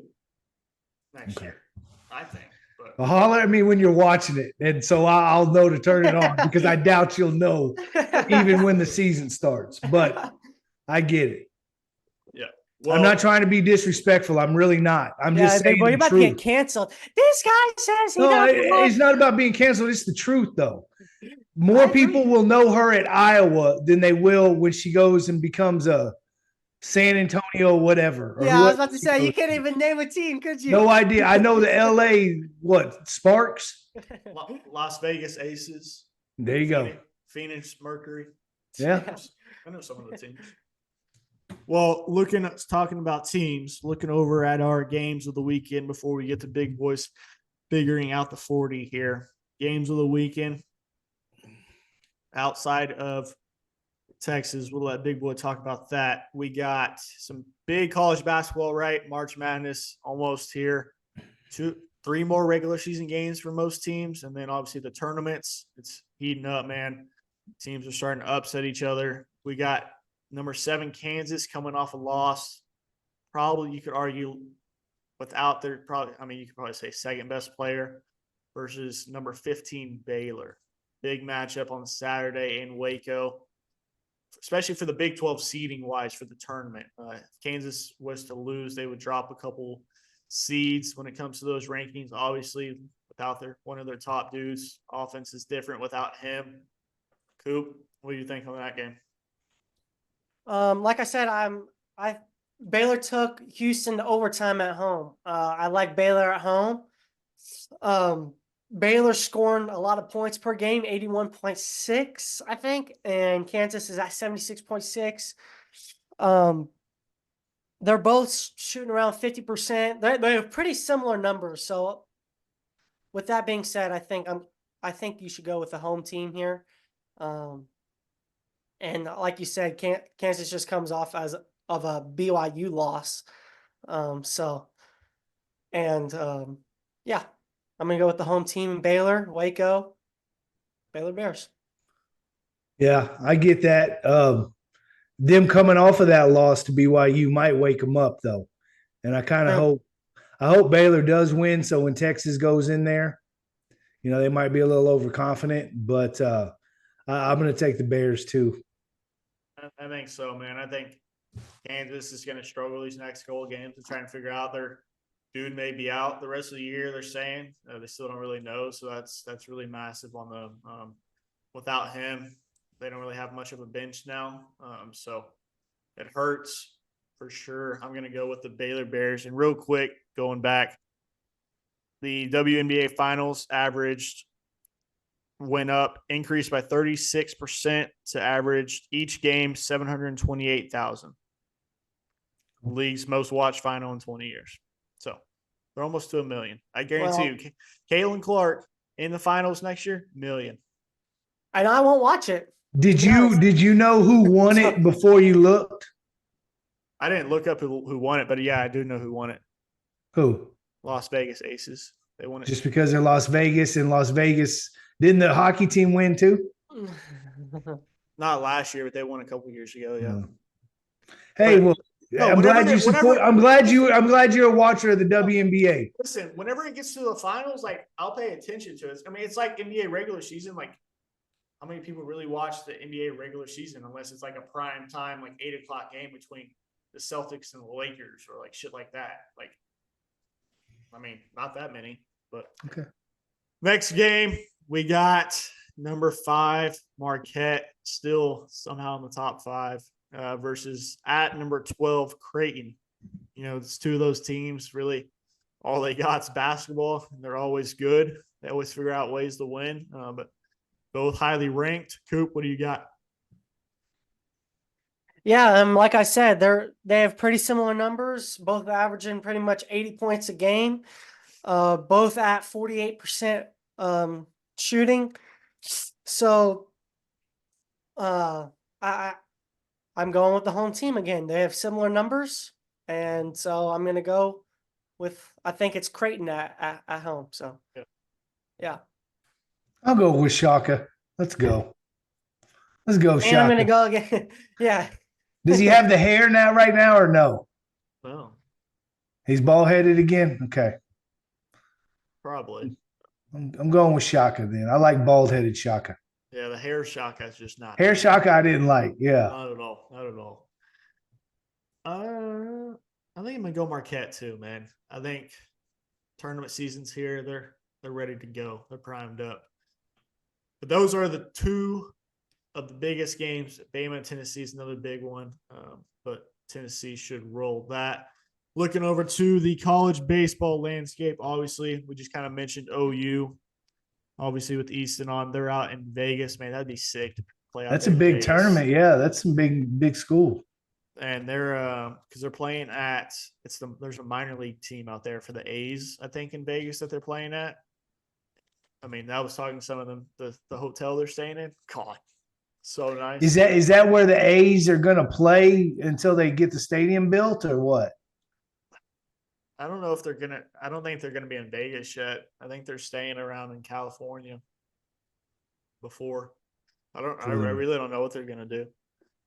Next year, I think. But Well, holler at me when you're watching it, and so I'll know to turn it on, because I doubt you'll know even when the season starts. But I get it. Yeah. I'm not trying to be disrespectful. I'm really not. I'm just saying you're the about truth. to get canceled. This guy says he No, doesn't want- it's not about being canceled. It's the truth, though. More people will know her at Iowa than they will when she goes and becomes a San Antonio whatever. or Yeah, I was whoever about to she say, you goes can't to. even name a team, could you? No idea. I know the LA Sparks. Las Vegas Aces. There you go. Phoenix Mercury. Yeah. I know some of the teams. Well, talking about teams, looking over at our games of the weekend before we get to big boys figuring out the 40 here. Games of the weekend outside of Texas. We'll let Big Boy talk about that. We got some big college basketball, right? March Madness almost here. 3 more regular season games for most teams, and then obviously the tournaments. It's heating up, man. Teams are starting to upset each other. We got number 7 Kansas coming off a loss. Probably you could argue without their you could probably say second best player versus number 15 Baylor. Big matchup on Saturday in Waco, especially for the Big 12 seeding wise for the tournament. If Kansas was to lose, they would drop a couple seeds when it comes to those rankings. Obviously, without one of their top dudes, offense is different without him. Coop, what do you think on that game? Like I said, Baylor took Houston to overtime at home. I like Baylor at home. Baylor scoring a lot of points per game, 81.6, I think, and Kansas is at 76.6. They're both shooting around 50%. They have pretty similar numbers. So, with that being said, I think you should go with the home team here. And like you said, Kansas just comes off of a BYU loss. Yeah, I'm going to go with the home team, Baylor, Waco, Baylor Bears. Yeah, I get that. Them coming off of that loss to BYU might wake them up, though. And I kind of True. hope Baylor does win. So when Texas goes in there, they might be a little overconfident, but I'm going to take the Bears too. I think so, man. I think Kansas is going to struggle these next couple of games to try and figure out their dude may be out the rest of the year. They're saying they still don't really know, so that's really massive on them. Without him, they don't really have much of a bench now, so it hurts for sure. I'm going to go with the Baylor Bears. And real quick, going back, the WNBA Finals went up, increased by 36% to average each game 728,000. League's most watched final in 20 years. So they're almost to 1 million. I guarantee you, Caitlin Clark in the finals next year, million. And I won't watch it. Did you know who won it before you looked? I didn't look up who won it, but yeah, I do know who won it. Who? Las Vegas Aces. They won it. Just because they're Las Vegas, and Las Vegas, didn't the hockey team win too? Not last year, but they won a couple years ago. Yeah. Hey, but, I'm glad you support. I'm glad you're a watcher of the WNBA. Listen, whenever it gets to the finals, like I'll pay attention to it. I mean, it's like NBA regular season. Like, how many people really watch the NBA regular season unless it's like a prime time, like 8 o'clock game between the Celtics and the Lakers or like shit like that? Like, I mean, not that many, but okay. Next game, we got number 5, Marquette, still somehow in the top 5, versus at number 12, Creighton. It's two of those teams, really, all they got is basketball, and they're always good. They always figure out ways to win, but both highly ranked. Coop, what do you got? Yeah, like I said, they have pretty similar numbers, both averaging pretty much 80 points a game, both at 48% shooting. So I'm going with the home team again. They have similar numbers, and so I'm going to go with, I think it's Creighton at home. So yeah. I'll go with Shaka. Let's go. Let's go, Shaka. And I'm going to go again. Yeah. Does he have the hair right now or no? Well, he's bald headed again. Okay, probably. I'm going with Shaka then. I like bald headed Shaka. Yeah, the hair Shaka is just not. Hair Shaka I didn't like. Yeah, not at all. Not at all. I think I'm gonna go Marquette too, man. I think tournament season's here. They're ready to go. They're primed up. But those are the two of the biggest games. Bama, Tennessee is another big one, but Tennessee should roll that. Looking over to the college baseball landscape, obviously, we just kind of mentioned OU. Obviously, with Easton on, they're out in Vegas. Man, that'd be sick to play out. That's a big tournament. Yeah, that's some big school. And they're because they're playing at there's a minor league team out there for the A's, I think, in Vegas that they're playing at. I mean, I was talking to some of them, the hotel they're staying in. God, so nice. Is that where the A's are going to play until they get the stadium built, or what? I don't know if I don't think they're gonna be in Vegas yet. I think they're staying around in California before. I really don't know what they're gonna do.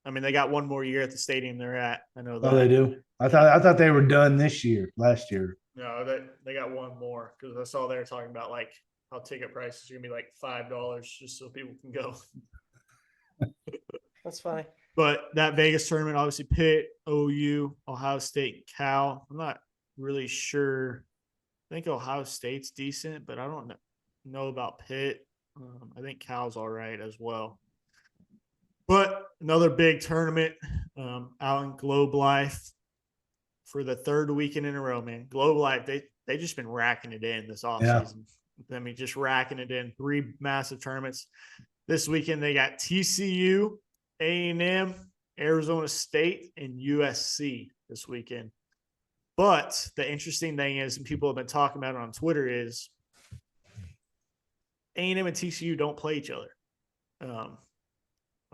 I mean, they got one more year at the stadium they're at. I know that. Oh, they do? I thought they were done last year. No, they got one more, because I saw they were talking about like how ticket prices are gonna be like $5 just so people can go. That's funny. But that Vegas tournament, obviously Pitt, OU, Ohio State, Cal. I'm not really sure. I think Ohio State's decent, but I don't know about Pitt. I think Cal's all right as well. But another big tournament out in Globe Life for the third weekend in a row, man. Globe Life, they just been racking it in this offseason. Yeah. I mean, just racking it in. 3 massive tournaments. This weekend they got TCU, A&M, Arizona State, and USC this weekend. But the interesting thing is, and people have been talking about it on Twitter, is A&M and TCU don't play each other.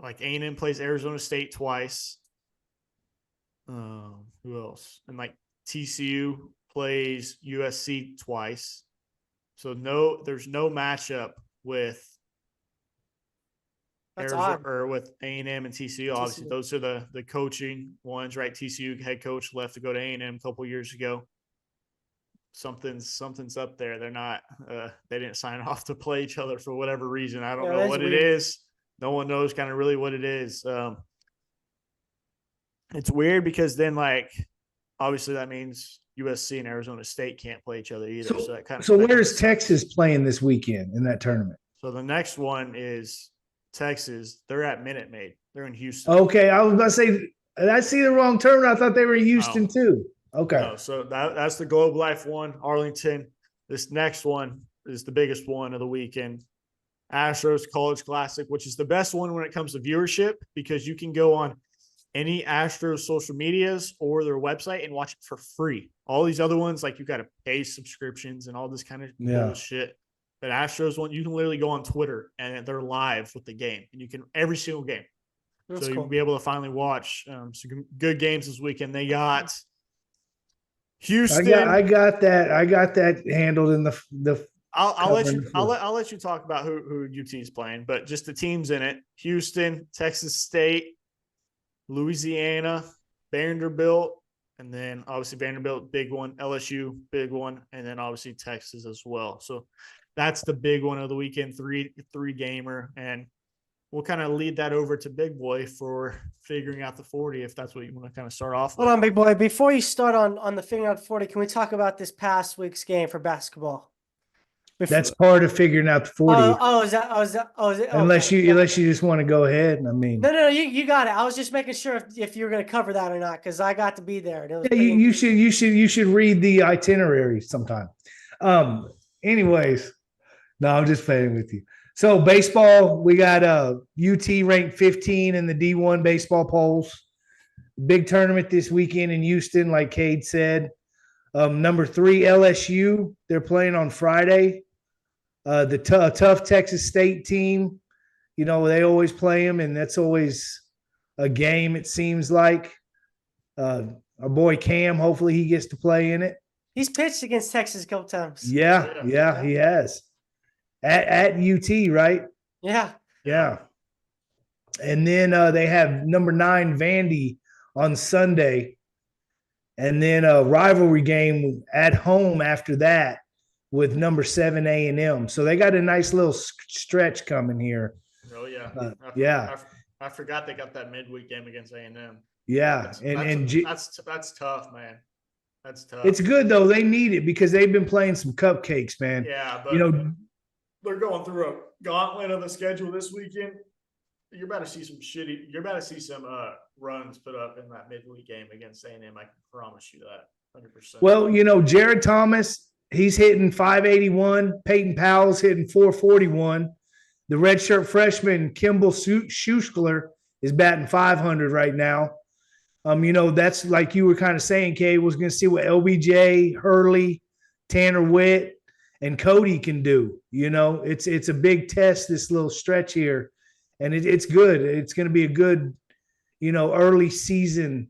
Like A&M plays Arizona State twice. Who else? And like TCU plays USC twice. So there's no matchup with That's Arizona, odd. or with A&M and TCU. Obviously, TCU. those are the coaching ones, right? TCU head coach left to go to A&M a couple years ago. Something's up there. They're not. They didn't sign off to play each other for whatever reason. I don't Yeah, know that's what weird. it is. No one knows kind of really what it is. It's weird because then, like, obviously that means USC and Arizona State can't play each other either. So that kind of. So that where's sucks. Texas playing this weekend in that tournament? So the next one is Texas. They're at Minute Maid. They're in Houston. Okay, I was about to say, did I see the wrong tournament? I thought they were in Houston No. too. Okay. No, so that's the Globe Life one, Arlington. This next one is the biggest one of the weekend. Astros College Classic, which is the best one when it comes to viewership because you can go on any Astros social medias or their website and watch it for free. All these other ones, like you got to pay subscriptions and all this kind of bullshit. But Astros one, you can literally go on Twitter and they're live with the game, and you can every single game. That's so cool. you'll be able to finally watch some good games this weekend. They got Houston. I got that handled in the. I'll let you talk about who UT is playing, but just the teams in it: Houston, Texas State, Louisiana, Vanderbilt, and then obviously Vanderbilt, big one, LSU, big one, and then obviously Texas as well. So that's the big one of the weekend, three gamer, and we'll kind of lead that over to Big Boy for figuring out the 40, if that's what you want to kind of start off with. Hold on, Big Boy. Before you start on the figuring out the 40, can we talk about this past week's game for basketball? That's part of figuring out the 40. Is that? Unless you just want to go ahead. I mean, no, you got it. I was just making sure if you were going to cover that or not, because I got to be there. And it was you should read the itinerary sometime. Anyways, no, I'm just playing with you. So baseball, we got UT ranked 15 in the D1 baseball polls. Big tournament this weekend in Houston, like Cade said. Number 3 LSU, they're playing on Friday. The tough Texas State team, you know, they always play them, and that's always a game, it seems like. Our boy Cam, hopefully he gets to play in it. He's pitched against Texas a couple times. Yeah, he has. At UT, right? Yeah. And then they have number 9 Vandy on Sunday, and then a rivalry game at home after that with number 7 A&M. So they got a nice little stretch coming here. Oh yeah. I forgot they got that midweek game against A&M. Yeah, that's tough, man. That's tough. It's good though. They need it because they've been playing some cupcakes, man. Yeah, but they're going through a gauntlet of a schedule this weekend. You're about to see some runs put up in that midweek game against A&M. I can promise you that 100%. Well, Jared Thomas, he's hitting 581. Peyton Powell's hitting 441. The redshirt freshman Kimball Schuschler is batting 500 right now. That's like you were kind of saying, Kay, was going to see what LBJ, Hurley, Tanner Witt, and Cody can do. It's a big test, this little stretch here, and it's good. It's going to be a good, early season,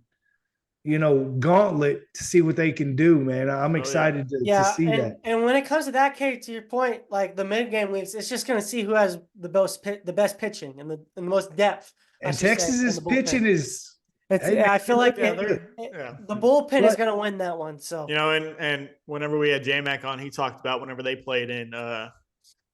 gauntlet to see what they can do, man. I'm excited to see that. And when it comes to that, Kate, to your point, like the mid-game leagues, it's just going to see who has the best pitching and the most depth. And Texas's pitching is. I feel like the bullpen is going to win that one. So and whenever we had J-Mac on, he talked about whenever they played in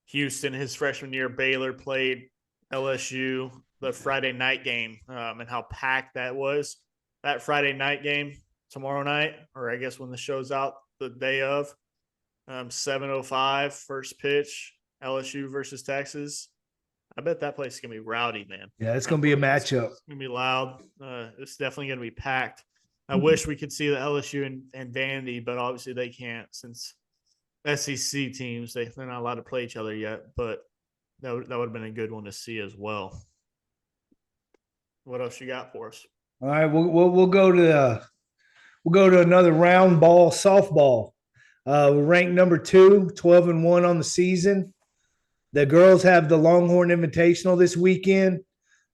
Houston, his freshman year, Baylor played LSU, the Friday night game, and how packed that was. That Friday night game tomorrow night, or I guess when the show's out, the day of, 7:05 first pitch, LSU versus Texas. I bet that place is going to be rowdy, man. Yeah, it's going to be a matchup. It's going to be loud. It's definitely going to be packed. I wish we could see the LSU and Vandy, but obviously they can't since SEC teams, they're not allowed to play each other yet, but that would have been a good one to see as well. What else you got for us? All right, we'll go to another round ball softball. We're ranked number 2, 12-1 on the season. The girls have the Longhorn Invitational this weekend.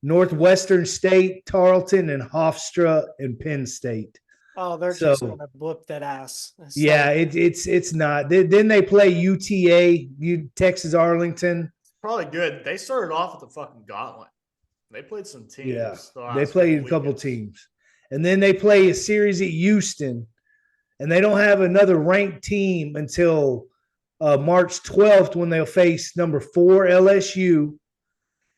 Northwestern State, Tarleton, and Hofstra and Penn State. Oh, they're just going to whoop that ass. It's not. Then they play UTA, Texas Arlington. Probably good. They started off with the fucking gauntlet. They played some teams. Yeah, the they last played a couple weekends. teams. And then they play a series at Easton, and they don't have another ranked team until March 12th when they'll face number 4 LSU.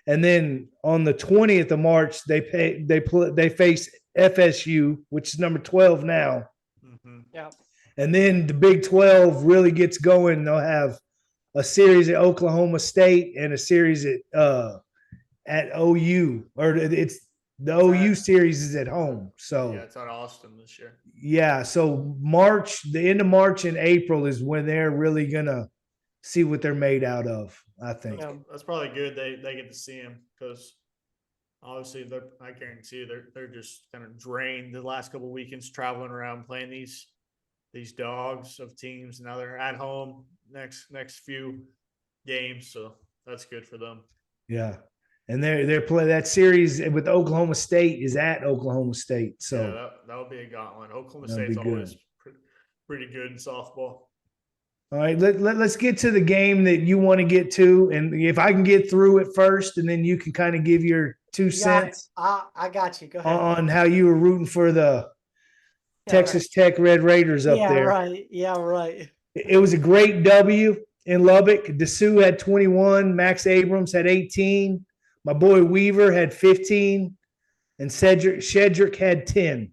And then on the 20th of March, they face FSU, which is number 12 now. Mm-hmm. Yeah. And then the Big 12 really gets going. They'll have a series at Oklahoma State and a series at OU, or it's the OU series is at home. So Yeah, it's at Austin this year. yeah, so March, the end of March and April is when they're really gonna see what they're made out of, I think. Yeah. That's probably good. They get to see him because obviously I guarantee you they're just kind of drained the last couple of weekends traveling around playing these dogs of teams. Now they're at home next few games, so that's good for them. Yeah. And they're playing that series with Oklahoma State is at Oklahoma State. So yeah, that'll be a gauntlet. Oklahoma that'll State's be good. always pretty good in softball. All right, let's get to the game that you want to get to. And if I can get through it first, and then you can kind of give your 2 cents I got you. Go ahead. on how you were rooting for the Yeah, Texas Tech Red Raiders up yeah, there. right. Yeah, right. It was a great W in Lubbock. Dessou had 21. Max Abrams had 18. My boy Weaver had 15. And Shedrick had 10.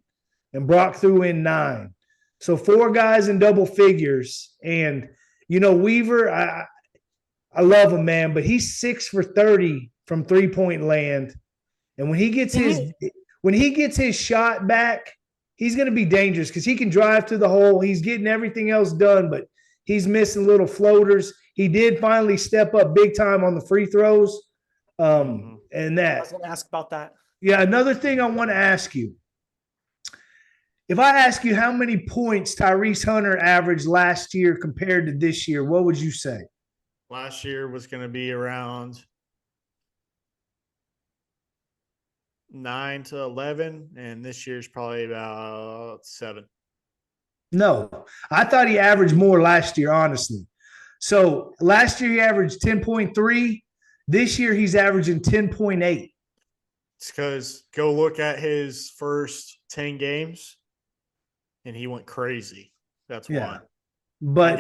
And Brock threw in 9. So 4 guys in double figures. And, Weaver, I love him, man, but he's 6 for 30 from 3-point land. And when he gets his shot back, he's going to be dangerous because he can drive to the hole. He's getting everything else done, but he's missing little floaters. He did finally step up big time on the free throws. And I was going to ask about that. Yeah, another thing I want to ask you. If I ask you how many points Tyrese Hunter averaged last year compared to this year, what would you say? Last year was going to be around 9 to 11, and this year's probably about 7. No, I thought he averaged more last year, honestly. So last year he averaged 10.3. This year he's averaging 10.8. It's because go look at his first 10 games, and he went crazy. That's Yeah. why. But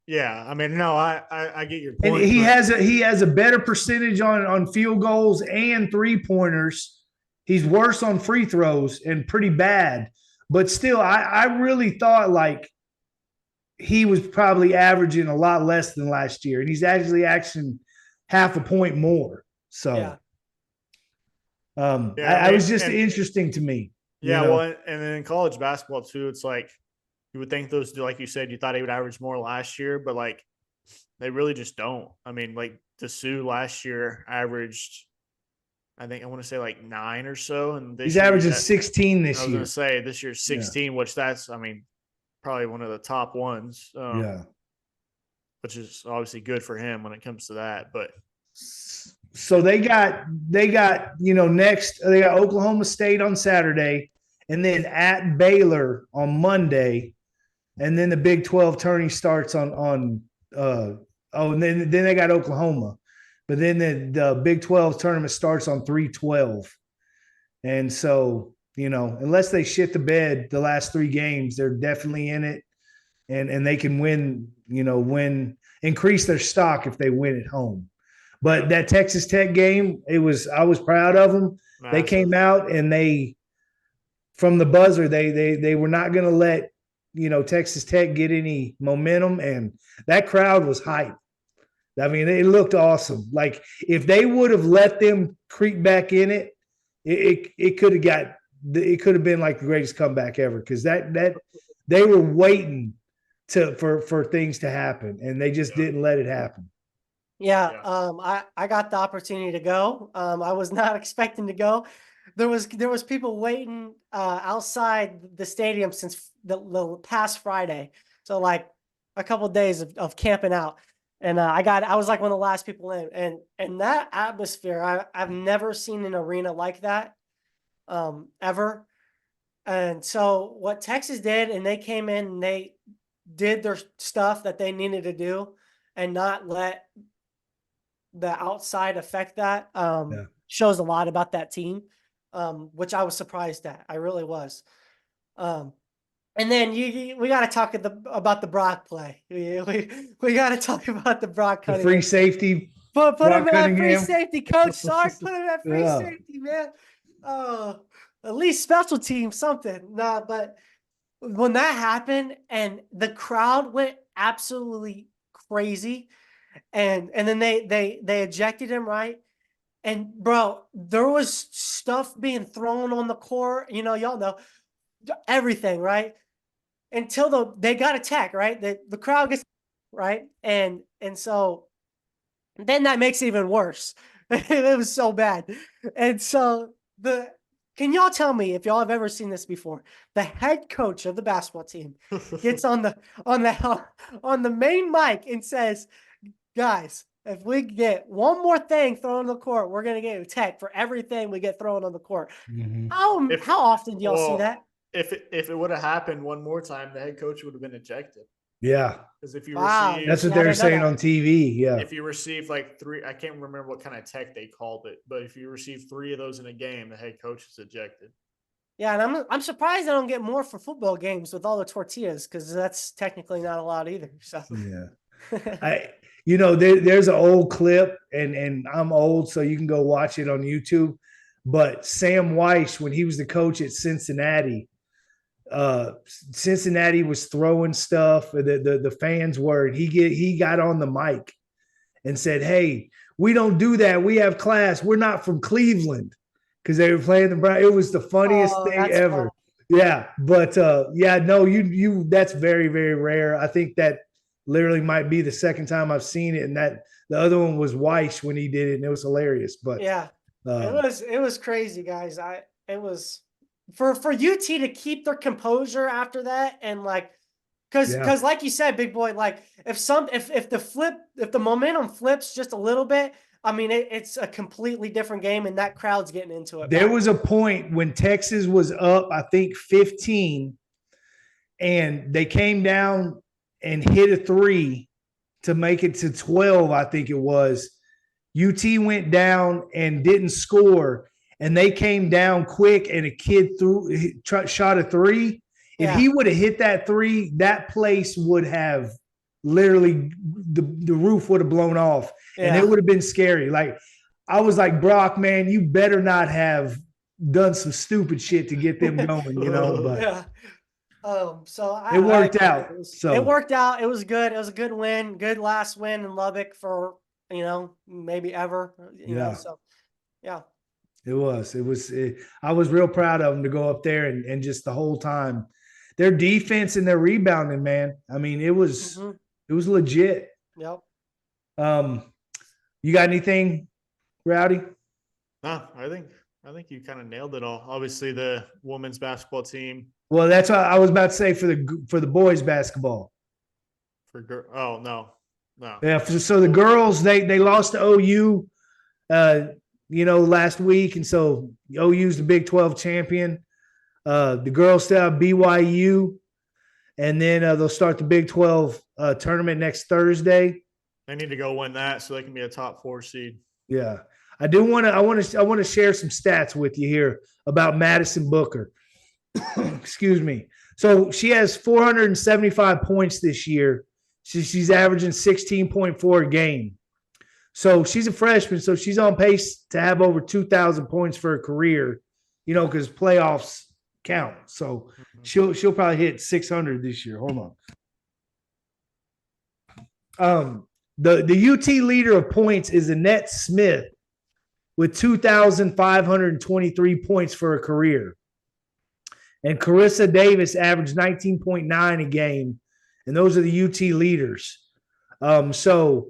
yeah, I mean, no, I get your and point. he has a better percentage on field goals and 3-pointers. He's worse on free throws and pretty bad. But still, I really thought like he was probably averaging a lot less than last year, and he's actually half a point more. So, Yeah. I was just interesting to me. Yeah, well, and then in college basketball too, it's like you would think those, like you said, you thought he would average more last year, but like they really just don't. I mean, like Dessou last year averaged, I think I want to say like 9 or so, and He's averaging 16 this I was year. going to say this year's 16, which that's, I mean, probably one of the top ones. Yeah. Which is obviously good for him when it comes to that. But so they got next they got Oklahoma State on Saturday, and then at Baylor on Monday, and then the Big 12 tourney starts and then they got Oklahoma, but then the Big 12 tournament starts on 3/12, and so unless they shit the bed the last 3 games, they're definitely in it, and they can win increase their stock if they win at home. But that Texas Tech game, I was proud of them. massive. They came out and from the buzzer, they were not going to let Texas Tech get any momentum, and that crowd was hyped. I mean, it looked awesome. Like if they would have let them creep back in it, it could have been like the greatest comeback ever, because that they were waiting for things to happen, and they just didn't let it happen. Yeah. I got the opportunity to go. I was not expecting to go. There was people waiting outside the stadium since the past Friday. So like a couple of days of camping out. And I was like one of the last people in, and that atmosphere, I've never seen an arena like that ever. And so what Texas did, and they came in and they did their stuff that they needed to do and not let the outside affect that. shows a lot about that team, which I was surprised at. I really was. And then we got to talk about the Brock play. We got to talk about the Brock The Cunningham. free safety. Put him Brock at free Cunningham. safety, Coach Sark. Put him at free Yeah. safety, man. Oh, at least special team, something. Nah, but when that happened and the crowd went absolutely crazy, and then they ejected him, right? And bro, there was stuff being thrown on the court. Y'all know everything, right? Until they got attacked, right? The crowd gets right, and so then that makes it even worse. It was so bad, and so can y'all tell me if y'all have ever seen this before? The head coach of the basketball team gets on the main mic and says, "Guys, if we get one more thing thrown on the court, we're gonna get attacked for everything we get thrown on the court." Mhm. How often do y'all see that? If it would have happened one more time, the head coach would have been ejected. Yeah. Because if you Wow. receive, That's what Yeah, they I were didn't know saying that. on TV. Yeah. if you receive like 3, I can't remember what kind of tech they called it, but if you receive 3 of those in a game, the head coach is ejected. Yeah, and I'm surprised I don't get more for football games with all the tortillas, because that's technically not allowed either. So Yeah. There's an old clip, and I'm old, so you can go watch it on YouTube. But Sam Weiss, when he was the coach at Cincinnati, Cincinnati was throwing stuff. The fans were, and he got on the mic and said, "Hey, we don't do that. We have class. We're not from Cleveland," because they were playing the Browns. It was the funniest thing that's ever. funny. Yeah, but no, you that's very, very rare. I think that literally might be the second time I've seen it, and that the other one was Weiss when he did it, and it was hilarious. But Yeah, it was crazy, guys. It was for UT to keep their composure after that, and because like you said, big boy, like if the momentum flips just a little bit, I mean it's a completely different game, and that crowd's getting into it. There was a point when Texas was up, I think 15, and they came down and hit a 3 to make it to 12, I think it was. UT went down and didn't score, and they came down quick, and a kid shot a 3. If he would have hit that 3, that place would have literally, the roof would have blown off, and it would have been scary. Like, I was like, Brock, man, you better not have done some stupid shit to get them going, but yeah. So it worked out. It worked out. It was good. It was a good win. Good last win in Lubbock for, maybe ever, so yeah. It was. I was real proud of them to go up there and just the whole time. Their defense and their rebounding, man. I mean, it was legit. Yep. You got anything, Rowdy? No, I think you kind of nailed it all. Obviously, the women's basketball team. Well, that's what I was about to say for the boys basketball. Oh no. Yeah. So the girls, they lost to OU, last week, and so OU's the Big 12 champion. The girls still have BYU, and then they'll start the Big 12 tournament next Thursday. They need to go win that so they can be a top 4 seed. Yeah, I want to share some stats with you here about Madison Booker. Excuse me. So she has 475 points this year. She's averaging 16.4 a game. So she's a freshman, so she's on pace to have over 2,000 points for her career, because playoffs count. So she'll probably hit 600 this year. Hold on. The UT leader of points is Annette Smith with 2,523 points for her career. And Carissa Davis averaged 19.9 a game. And those are the UT leaders. So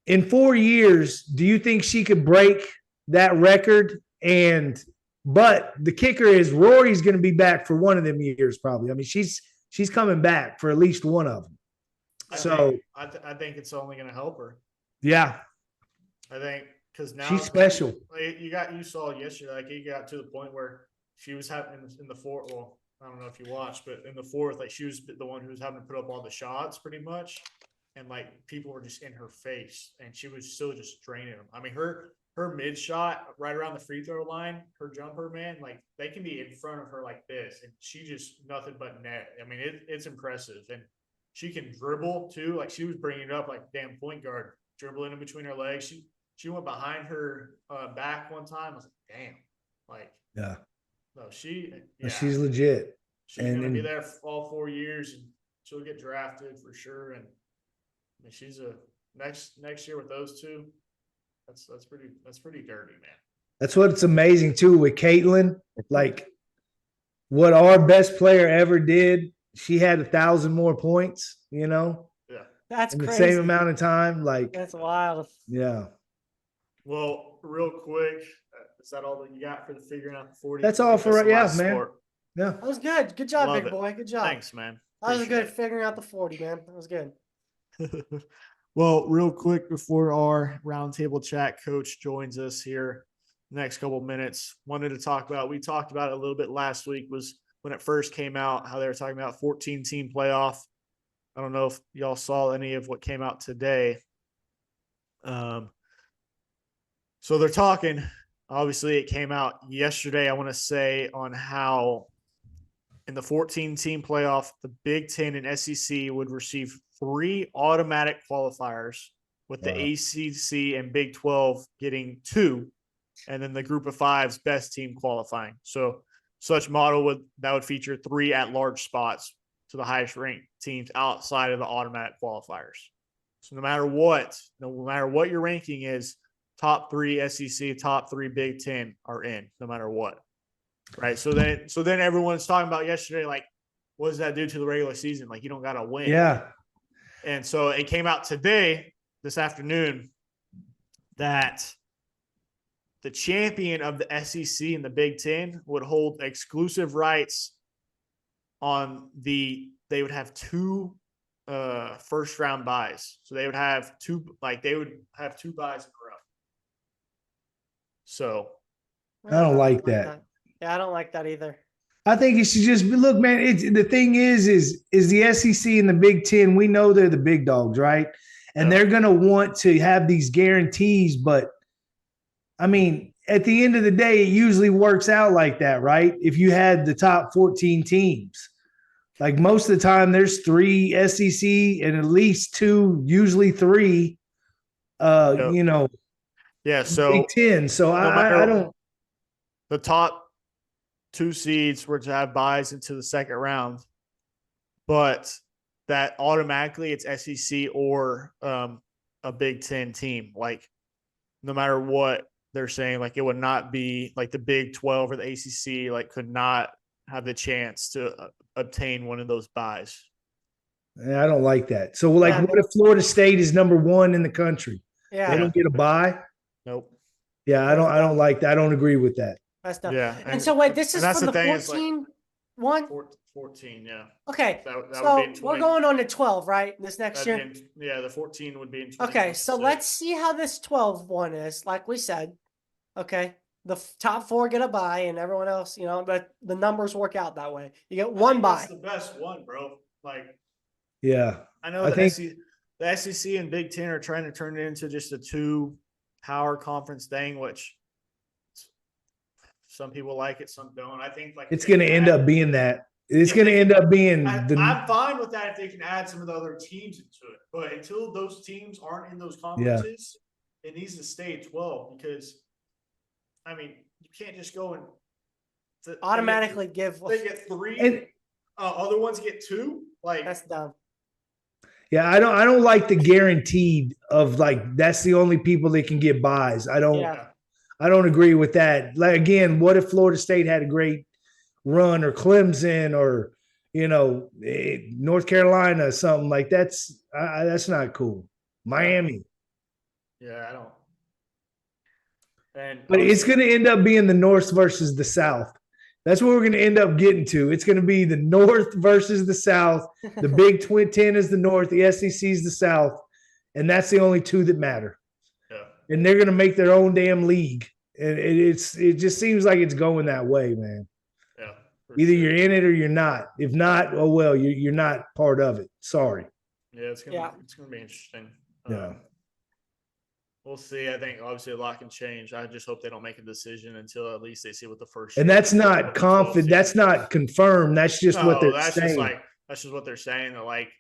in 4 years, do you think she could break that record? But the kicker is Rory's going to be back for one of them years, probably. I mean, she's coming back for at least one of them. I think it's only going to help her. Yeah. I think because now she's special. You saw yesterday, like it got to the point where she was having in the fourth. Well, I don't know if you watched, but in the fourth, like she was the one who was having to put up all the shots pretty much. And like people were just in her face and she was still just draining them. I mean, her her mid shot right around the free throw line, her jumper, man, like they can be in front of her like this, and she just nothing but net. I mean, it's impressive, and she can dribble too. Like she was bringing it up like damn point guard, dribbling in between her legs. She went behind her back one time. I was like, damn, like Yeah. no, She's legit. She's gonna be there for all 4 years, and she'll get drafted for sure. And I mean, she's a next year with those two. That's pretty dirty, man. That's what's amazing too with Caitlin. Like what our best player ever did, she had 1,000 more points, you know? Yeah. That's in crazy. the same amount of time. Like That's wild. yeah. Well, real quick, is that all that you got for the figuring out the 40? That's all for right. Yeah, man. Sport. Yeah. That was good. Good job, Love big it. boy. Good job. Thanks, man. That was Appreciate good figuring out the 40, man. That was good. Well, real quick before our roundtable chat coach joins us here next couple of minutes, wanted to talk about, we talked about it a little bit last week, was when it first came out, how they were talking about 14-team playoff. I don't know if y'all saw any of what came out today. So they're talking, obviously it came out yesterday, I want to say, on how in the 14-team playoff, the Big Ten and SEC would receive 3 automatic qualifiers, with the ACC and Big 12 getting 2, and then the group of 5's best team qualifying. So such model would feature 3 at-large spots to the highest ranked teams outside of the automatic qualifiers. So no matter what your ranking is, top 3 SEC, top 3 Big Ten are in, no matter what. Right. So then everyone's talking about yesterday, like, what does that do to the regular season? Like, you don't got to win. Yeah. And so it came out today, this afternoon, that the champion of the SEC and the Big Ten would hold exclusive rights on they would have 2 first round buys. So they would have 2 buys in a row. So I don't like that. Yeah, I don't like that either. I think it should just be, look, man, the thing is the SEC and the Big Ten, we know they're the big dogs, right? And they're going to want to have these guarantees. But, I mean, at the end of the day, it usually works out like that, right? If you had the top 14 teams. Like most of the time, there's 3 SEC and at least 2, usually 3, you know. Yeah, so Big Ten. So I don't. The top 2 seeds were to have buys into the second round, but that automatically it's SEC or a Big Ten team. Like, no matter what they're saying, like, it would not be like the Big 12 or the ACC, like, could not have the chance to obtain one of those buys. I don't like that. So, like, what if Florida State is number 1 in the country? Yeah. They don't get a bye? Nope. Yeah, I don't like that. I don't agree with that. That's dumb. Yeah. And so wait, this is for the 14 like, one? 14, yeah. Okay. That would So be in 20, we're going on to 12, right? This next year? The 14 would be in 20. Okay, so let's see how this 12 one is. Like we said, okay, the top 4 get a bye, and everyone else, you know, but the numbers work out that way. You get 1 bye. That's the best one, bro. Like, yeah, I know the SEC and Big Ten are trying to turn it into just a 2-power conference thing, which some people like it, some don't. I think like it's going to end up being that. It's going to end up being. I'm fine with that if they can add some of the other teams into it, but until those teams aren't in those conferences, it needs to stay at 12 because, I mean, you can't just go and automatically give. They get 3, and other ones get 2. Like, that's dumb. Yeah, I don't like the guaranteed of like that's the only people that can get buys. I don't agree with that. Like, again, what if Florida State had a great run, or Clemson, or, you know, North Carolina, something like that's not cool. Miami. Yeah, I don't. But it's going to end up being the North versus the South. That's what we're going to end up getting to. It's going to be the North versus the South. The Big 10 is the North. The SEC is the South. And that's the only 2 that matter. Yeah. And they're going to make their own damn league. And it just seems like it's going that way, man. Yeah. Either you're in it or you're not. If not, oh, well, you're not part of it. Sorry. Yeah, it's going to be interesting. Yeah. We'll see. I think obviously a lot can change. I just hope they don't make a decision until at least they see what the first. And that's not what the 12 confident. seed That's is. not confirmed. That's just what No, they're that's saying. just like that's just what they're saying. That like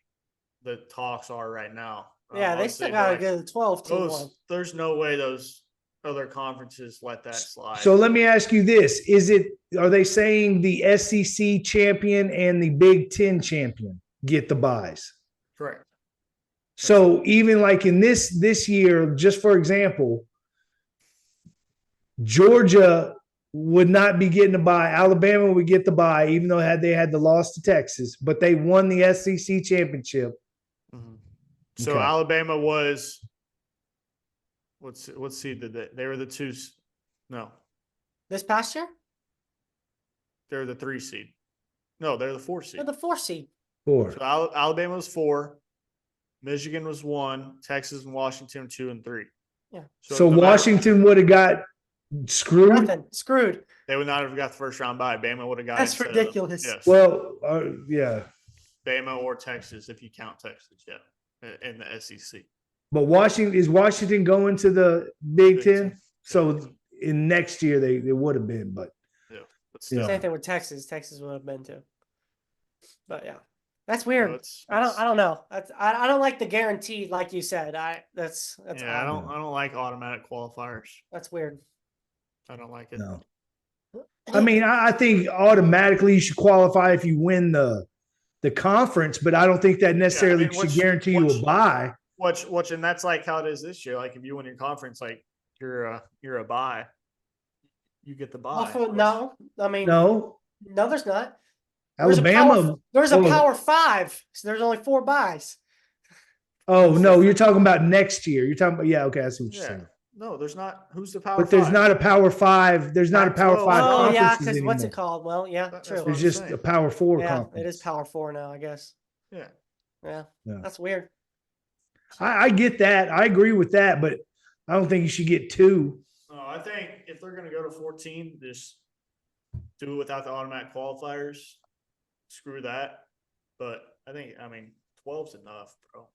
the talks are right now. Yeah, they Obviously, still got to like, get the 12 team one. there's no way those other conferences let that slide. So let me ask you this: are they saying the SEC champion and the Big Ten champion get the buys? Correct. So even like in this year, just for example, Georgia would not be getting a bye. Alabama would get the bye, even though they had the loss to Texas, but they won the SEC championship. Mm-hmm. So Okay. Alabama was what seed did they were the 2? No, This past year? they're the 3 seed. No, they're the 4 seed. They're the 4 seed. 4. So Alabama was 4, Michigan was 1, Texas and Washington 2 and 3. Yeah. So no matter- Washington would have got screwed. Nothing. Screwed. they would not have got the first round bye. Bama would have got. That's it instead of them. ridiculous. Yes. Well, yeah, Bama or Texas, if you count Texas, yeah, in the SEC. but Washington going to the Big Big Ten? Ten. So in next year they would have been, but But still, Yeah. Same thing with Texas. Texas would have been too. But yeah, that's weird. it's- I don't know. I don't like the guaranteed, like you said. That's Yeah, I odd. don't like automatic qualifiers. That's weird. I don't like it. no. I mean, I think automatically you should qualify if you win the conference, but I don't think that necessarily should guarantee you a bye. Which, and that's like how it is this year. Like if you win your conference, like you're a bye. You get the bye. No, I mean, No, there's not. Alabama. There's a Oh. power 5, so there's only 4 buys. Oh no, you're talking about next year. You're talking about okay. I see what you're Yeah. saying. No, there's not. Who's the power? But there's 5? not a power 5. There's not a power Pac-12. 5 Oh yeah, conferences because what's it anymore. called? Well, yeah, That's true. what There's I'm just saying. a power 4 Yeah, conference. it is power 4 now, I guess. Yeah. Yeah, Yeah. that's weird. I get that. I agree with that, but I don't think you should get 2. No, I think if they're going to go to 14, just do it without the automatic qualifiers. Screw that. But I mean, 12's enough, bro.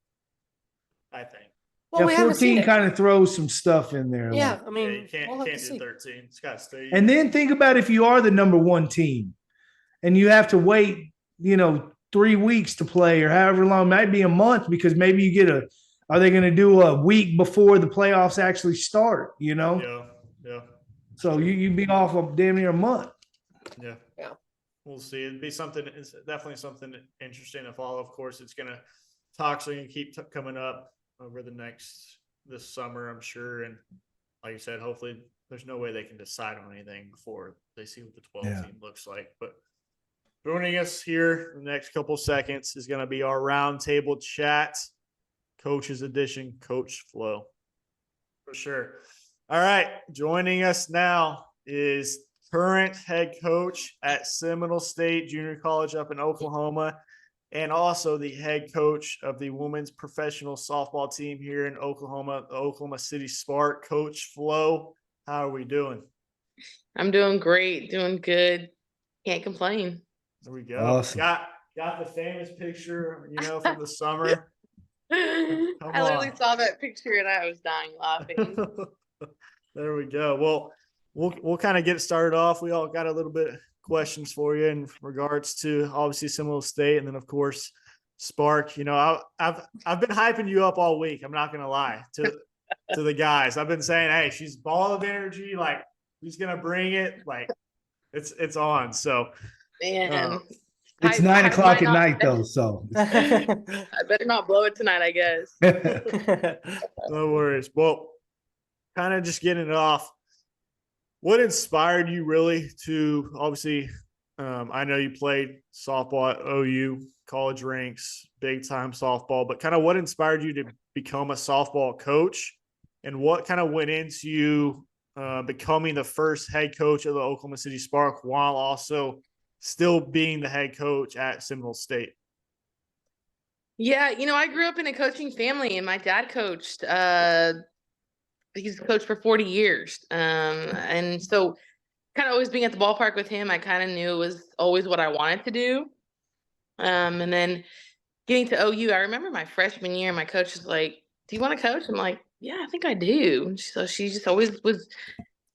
I think. Well, we Yeah, haven't seen 14 it. kind of throws some stuff in there. Yeah, like- I mean, Yeah, you can't we'll have to do see. 13. It's got to stay. And then think about if you are the number 1 team and you have to wait, 3 weeks to play or however long, it might be a month because maybe you get are they going to do a week before the playoffs actually start, Yeah. So you'd be off of damn near a month. Yeah. Yeah. We'll see. It'd be something. It's definitely something interesting to follow. Of course, it's gonna talks are gonna keep coming up over this summer, I'm sure. And like you said, hopefully, there's no way they can decide on anything before they see what the 12 Yeah. team looks like. But joining us here in the next couple seconds is gonna be our roundtable chat, Coach's Edition, Coach Flo. For sure. All right, joining us now is current head coach at Seminole State Junior College up in Oklahoma, and also the head coach of the women's professional softball team here in Oklahoma, the Oklahoma City Spark. Coach Flo, how are we doing? I'm doing great, doing good. Can't complain. There we go. Awesome. Got the famous picture, from the summer. I literally on. saw that picture and I was dying laughing. There we go. Well, we'll kind of get started off. We all got a little bit of questions for you in regards to obviously Seminole State, and then of course Spark. I've been hyping you up all week. I'm not gonna lie to the guys. I've been saying, hey, she's ball of energy. Like she's gonna bring it. Like it's on. So Man. It's I- 9 I o'clock might at not- night though. So I better not blow it tonight, I guess. no worries. Well, kind of just getting it off. What inspired you really to obviously? I know you played softball at OU, college ranks, big time softball, but kind of what inspired you to become a softball coach, and what kind of went into you becoming the first head coach of the Oklahoma City Spark while also still being the head coach at Seminole State? Yeah, I grew up in a coaching family and my dad coached. He's coached for 40 years. And so kind of always being at the ballpark with him, I kind of knew it was always what I wanted to do. And then getting to OU, I remember my freshman year, my coach was like, do you want to coach? I'm like, Yeah, I think I do. So she just always was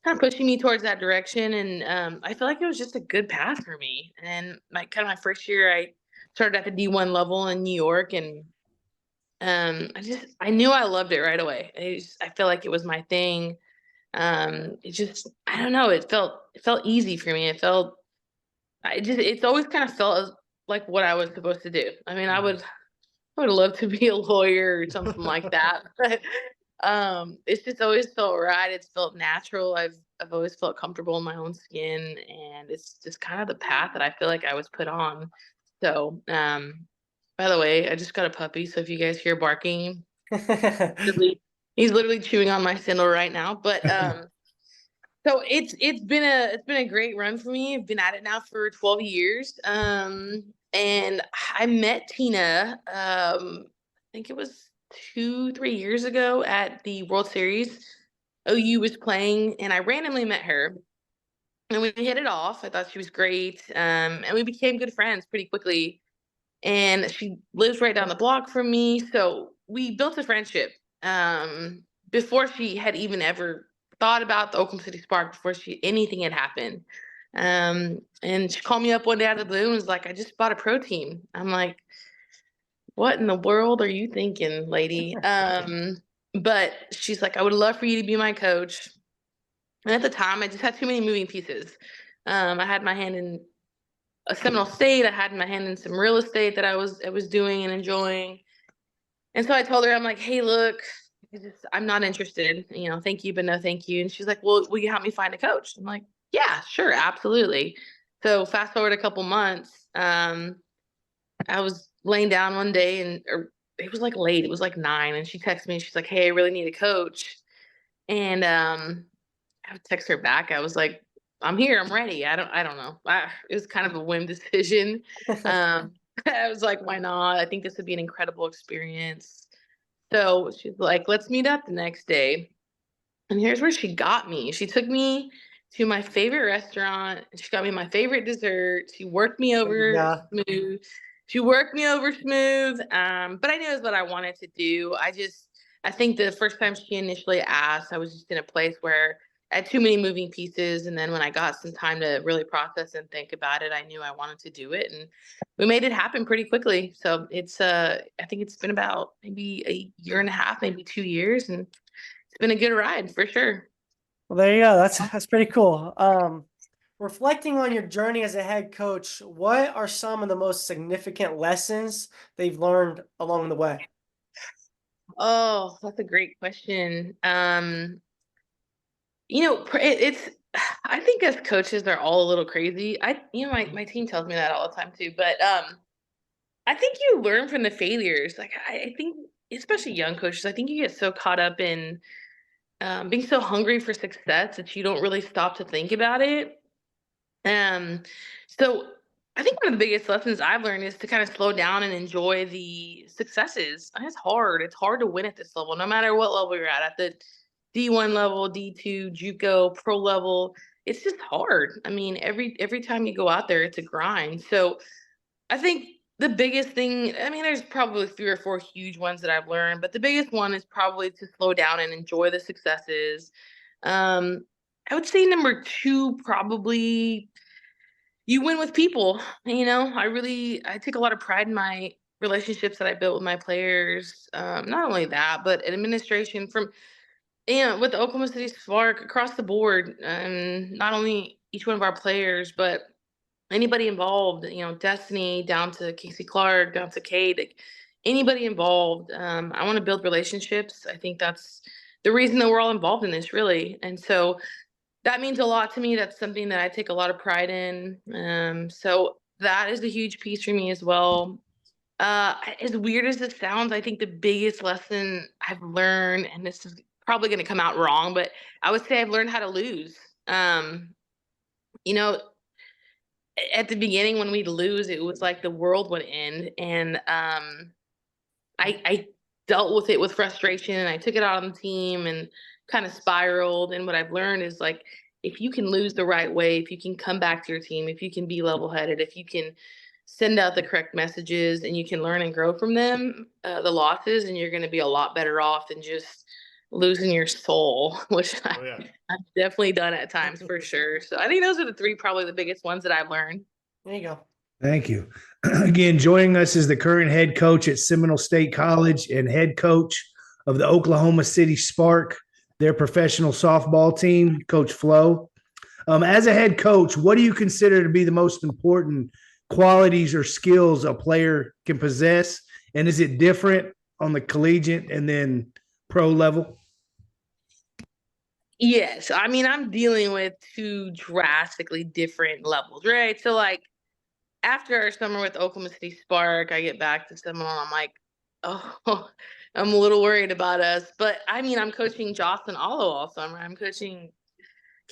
kind of pushing me towards that direction, and I feel like it was just a good path for me. And my first year, I started at the D1 level in New York, and I knew I loved it right away. I feel like it was my thing. It just, I don't know, it felt easy for me. It's always kind of felt like what I was supposed to do. I mean, I would love to be a lawyer or something like that. But it's just always felt right. It's felt natural. I've always felt comfortable in my own skin, and it's just kind of the path that I feel like I was put on. So, by the way, I just got a puppy, so if you guys hear barking, literally- he's literally chewing on my sandal right now. But so it's been a great run for me. I've been at it now for 12 years. And I met Tina, I think it was 3 years ago at the World Series. OU was playing, and I randomly met her, and we hit it off. I thought she was great, and we became good friends pretty quickly. And she lives right down the block from me, so we built a friendship. Before she had even ever thought about the Oklahoma City Spark, before anything had happened. And she called me up one day out of the blue and was like, "I just bought a pro team." I'm like, "What in the world are you thinking, lady?" But she's like, "I would love for you to be my coach." And at the time, I just had too many moving pieces. I had my hand in a Seminole State. I had my hand in some real estate that I was doing and enjoying. And so I told her, I'm like, "Hey, look, I'm not interested. Thank you, but no thank you." And she's like, "Well, will you help me find a coach?" I'm like, "Yeah, sure, absolutely." So fast forward a couple months, I was laying down one day, or it was like late. It was like 9, and she texted me. She's like, "Hey, I really need a coach." And I would text her back. I was like, "I'm here. I'm ready." I don't know. It was kind of a whim decision. I was like, "Why not? I think this would be an incredible experience." So she's like, "Let's meet up the next day." And here's where she got me. She took me to my favorite restaurant. She got me my favorite dessert. She worked me over Yeah. smooth. She worked me over smooth. But I knew it was what I wanted to do. I think the first time she initially asked, I was just in a place where I had too many moving pieces. And then when I got some time to really process and think about it, I knew I wanted to do it. And we made it happen pretty quickly. So I think it's been about maybe a year and a half, maybe 2 years. And it's been a good ride for sure. Well, there you go. That's pretty cool. Reflecting on your journey as a head coach, what are some of the most significant lessons they've learned along the way? Oh, that's a great question. It's I think as coaches they're all a little crazy. My team tells me that all the time too. But I think you learn from the failures. Like I think especially young coaches, I think you get so caught up in being so hungry for success that you don't really stop to think about it. Um, so I think one of the biggest lessons I've learned is to kind of slow down and enjoy the successes. And it's hard. It's hard to win at this level, no matter what level you're at the D1 level, D2, JUCO, pro level. It's just hard. I mean, every time you go out there, it's a grind. So I think the biggest thing, I mean, there's probably 3 or 4 huge ones that I've learned, but the biggest one is probably to slow down and enjoy the successes. Um, I would say number 2, probably you win with people. I take a lot of pride in my relationships that I built with my players. Not only that, but administration with the Oklahoma City Spark across the board. Not only each one of our players, but anybody involved, Destiny down to Casey Clark, down to Kate, like, anybody involved. I want to build relationships. I think that's the reason that we're all involved in this, really. And so that means a lot to me. That's something that I take a lot of pride in. So that is a huge piece for me as well. As weird as it sounds, I think the biggest lesson I've learned, and this is probably going to come out wrong, but I would say I've learned how to lose. You know, at the beginning when we'd lose, it was like the world would end. And I dealt with it with frustration, and I took it out on the team and kind of spiraled. And what I've learned is, like, if you can lose the right way, if you can come back to your team, if you can be level headed, if you can send out the correct messages and you can learn and grow from them, the losses, and you're going to be a lot better off than just losing your soul, which Oh, yeah. I've definitely done at times for sure. So I think those are the three probably the biggest ones that I've learned. There you go. Thank you. Again, joining us is the current head coach at Seminole State College and head coach of the Oklahoma City Spark, their professional softball team, Coach Flo. As a head coach, what do you consider to be the most important qualities or skills a player can possess? And is it different on the collegiate and then pro level? Yes. I mean, I'm dealing with two drastically different levels, right? So like after our summer with Oklahoma City Spark, I get back to Seminole. I'm like, oh, I'm a little worried about us. But I mean, I'm coaching Jocelyn Allo all summer. I'm coaching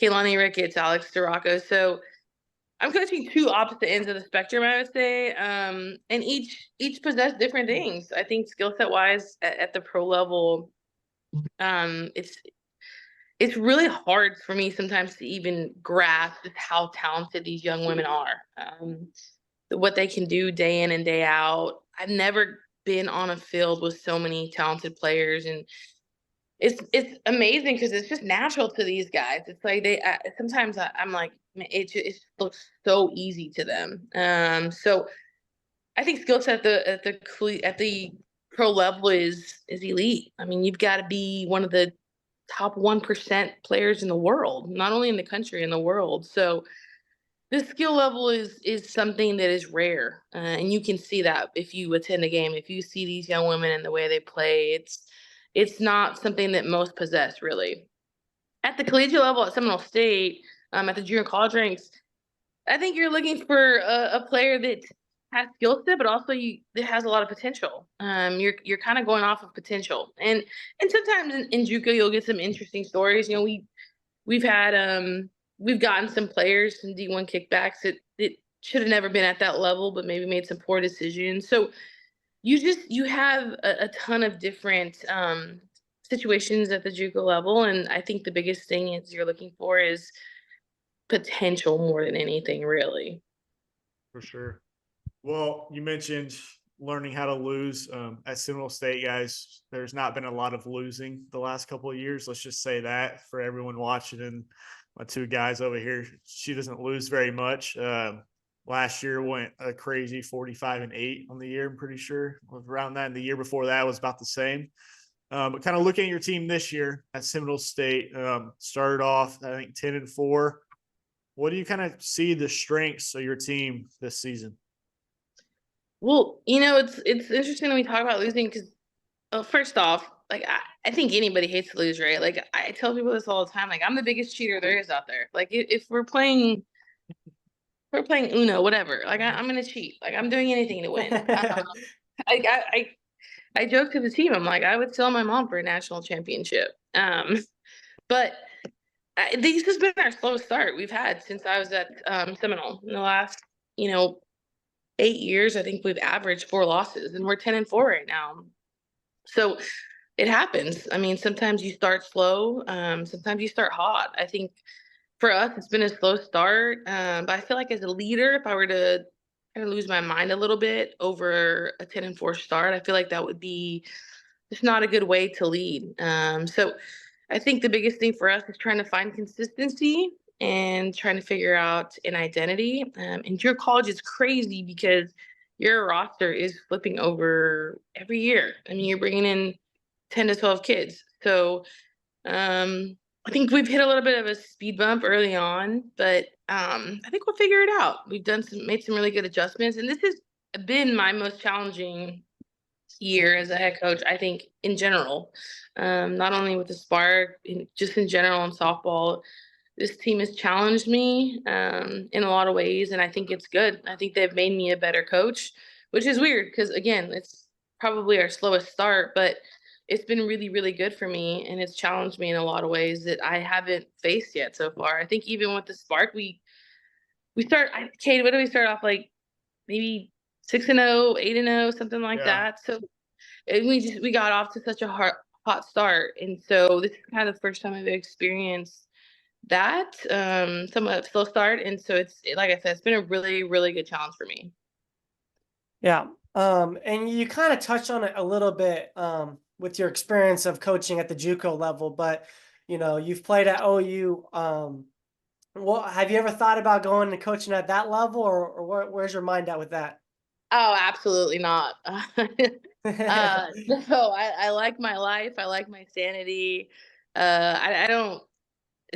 Kaylani Ricketts, Alex Duraco. So I'm coaching two opposite ends of the spectrum, I would say. And each possess different things. I think skill set wise at the pro level, it's really hard for me sometimes to even grasp just how talented these young women are. What they can do day in and day out. I've never been on a field with so many talented players, and it's amazing because it's just natural to these guys. It's like sometimes I'm like, it just looks so easy to them. So I think skill set at the pro level is elite. I mean, you've got to be one of the top 1% players in the world, not only in the country, in the world. So the skill level is something that is rare, and you can see that if you attend a game. If you see these young women and the way they play, it's not something that most possess really. At the collegiate level at Seminole State, at the junior college ranks, I think you're looking for a player that has skill set, but also that has a lot of potential. You're kind of going off of potential, and sometimes in JUCO you'll get some interesting stories. You know, we've had we've gotten some players, some D1 kickbacks that should have never been at that level, but maybe made some poor decisions. So you have a ton of different situations at the JUCO level, and I think the biggest thing is you're looking for is potential more than anything, really. For sure. Well, you mentioned learning how to lose at Seminole State, guys. There's not been a lot of losing the last couple of years. Let's just say that for everyone watching. And my two guys over here, she doesn't lose very much. Last year went a crazy 45-8 on the year. I'm pretty sure around that. And the year before that was about the same. But kind of looking at your team this year at Seminole State, started off, I think, 10-4. What do you kind of see the strengths of your team this season? Well, you know, it's interesting when we talk about losing because, first off, like I think anybody hates to lose, right? Like I tell people this all the time. Like I'm the biggest cheater there is out there. Like if we're playing Uno, whatever. Like I'm gonna cheat. Like I'm doing anything to win. I joke to the team. I'm like I would sell my mom for a national championship. But this has been our slowest start we've had since I was at Seminole in the last, 8 years. I think we've averaged 4 losses, and we're 10-4 right now. So it happens. I mean, sometimes you start slow, sometimes you start hot. I think for us, it's been a slow start, but I feel like as a leader, if I were to kind of lose my mind a little bit over a 10-4 start, I feel like that would be just not a good way to lead. So I think the biggest thing for us is trying to find consistency and trying to figure out an identity. And your college is crazy because your roster is flipping over every year. I mean, you're bringing in 10 to 12 kids. So I think we've hit a little bit of a speed bump early on, but I think we'll figure it out. We've made some really good adjustments, and this has been my most challenging year as a head coach, I think, in general. Not only with the Spark, just in general in softball. This team has challenged me in a lot of ways, and I think it's good. I think they've made me a better coach, which is weird because, again, it's probably our slowest start, but it's been really, really good for me, and it's challenged me in a lot of ways that I haven't faced yet so far. I think even with the Spark, Kate, what do we start off like? Maybe 6-0, 8-0, something like that. So we got off to such a hot start, and so this is kind of the first time I've experienced that somewhat slow start, and so it's like I said, it's been a really, really good challenge for me. Yeah. And you kind of touched on it a little bit with your experience of coaching at the JUCO level, but you've played at OU. Well, have you ever thought about going and coaching at that level, or where's your mind at with that? Oh, absolutely not. No, I like my life. I like my sanity. I don't.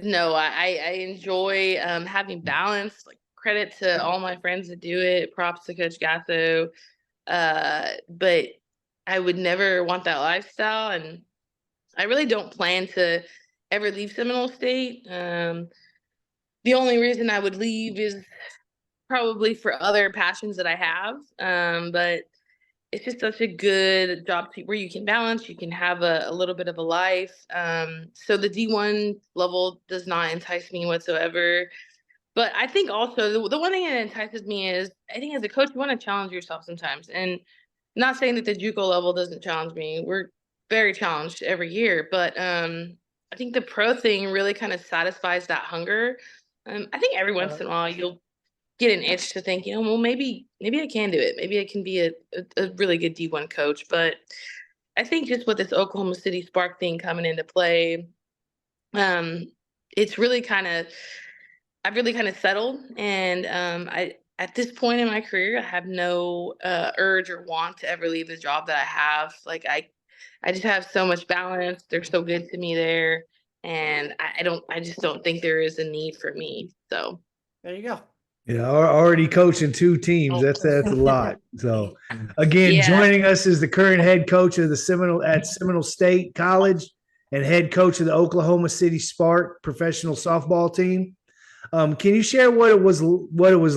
No, I enjoy having balance. Like, credit to all my friends that do it. Props to Coach Gatto. But I would never want that lifestyle, and I really don't plan to ever leave Seminole State. The only reason I would leave is probably for other passions that I have. But it's just such a good job where you can balance, you can have a little bit of a life. So the D1 level does not entice me whatsoever. But I think also the one thing that entices me is, I think as a coach, you want to challenge yourself sometimes. And not saying that the JUCO level doesn't challenge me. We're very challenged every year. But I think the pro thing really kind of satisfies that hunger. I think every once in a while you'll get an itch to think, well, maybe I can do it. Maybe I can be a really good D1 coach. But I think just with this Oklahoma City Spark thing coming into play, it's really I've really kind of settled. And at this point in my career, I have no urge or want to ever leave the job that I have. Like, I just have so much balance. They're so good to me there. And I just don't think there is a need for me. So there you go. Yeah, already coaching 2 teams. That's a lot. So, again, joining us is the current head coach of the Seminole State College and head coach of the Oklahoma City Spark professional softball team. Can you share what it was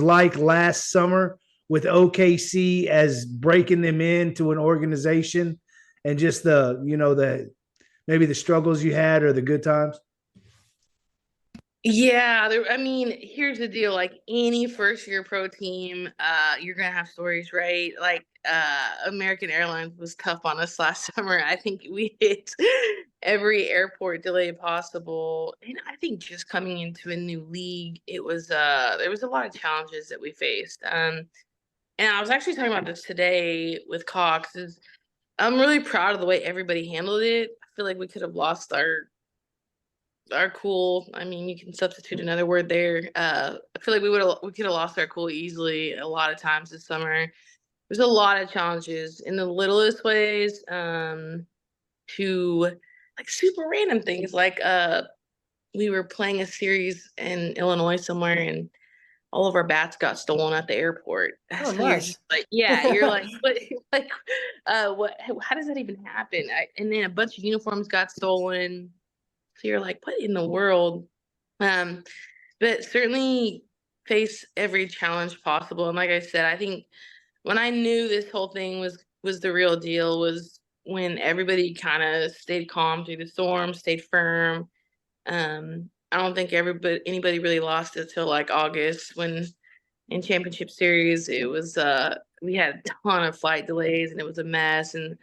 like last summer with OKC as breaking them into an organization, and just maybe the struggles you had or the good times? Yeah, here's the deal. Like any first-year pro team, you're gonna have stories, right? Like American Airlines was tough on us last summer. I think we hit every airport delay possible. And I think just coming into a new league, it was there was a lot of challenges that we faced. And I was actually talking about this today with Cox. I'm really proud of the way everybody handled it. I feel like we could have lost our cool. You can substitute another word there. I feel like we could have lost our cool easily a lot of times this summer. There's a lot of challenges in the littlest ways, to like super random things. Like we were playing a series in Illinois somewhere, and all of our bats got stolen at the airport. Oh, So nice. you're just like, yeah, you're like, what? Like, what? How does that even happen? And then a bunch of uniforms got stolen. So you're like, what in the world? But certainly face every challenge possible. And like I said, I think when I knew this whole thing was the real deal was when everybody kind of stayed calm through the storm, stayed firm. I don't think anybody really lost it till like August, when in championship series it was we had a ton of flight delays and it was a mess, and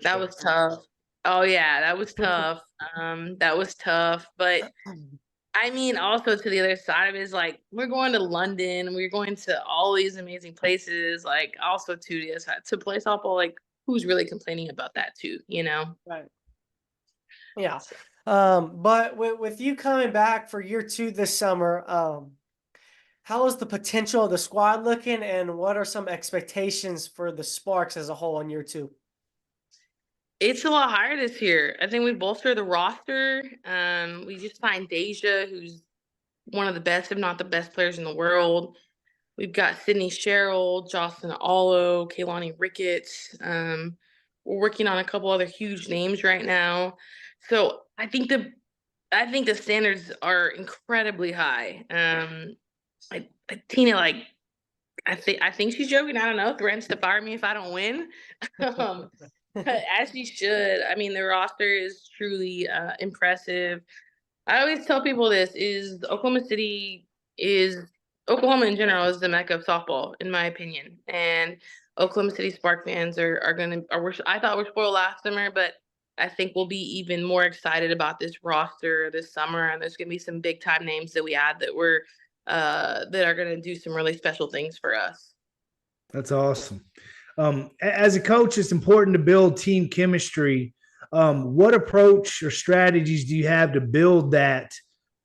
that was tough. Oh yeah, that was tough. That was tough. But also to the other side of it is like, we're going to London, we're going to all these amazing places, like also to play softball. Like, who's really complaining about that too, Right. Yeah. But with you coming back for year 2 this summer, how is the potential of the squad looking, and what are some expectations for the Sparks as a whole in year 2? It's a lot higher this year. I think we bolstered the roster. We just signed Deja, who's one of the best, if not the best players in the world. We've got Sydney Sherrill, Jocelyn Allo, Kaylani Ricketts. We're working on a couple other huge names right now. So I think the standards are incredibly high. Tina, like, I think she's joking. I don't know. Threatens to fire me if I don't win. As she should. The roster is truly impressive. I always tell people Oklahoma in general is the mecca of softball, in my opinion. And Oklahoma City Spark fans I thought we're spoiled last summer, but I think we'll be even more excited about this roster this summer. And there's going to be some big time names that we add that are going to do some really special things for us. That's awesome. As a coach, it's important to build team chemistry. What approach or strategies do you have to build that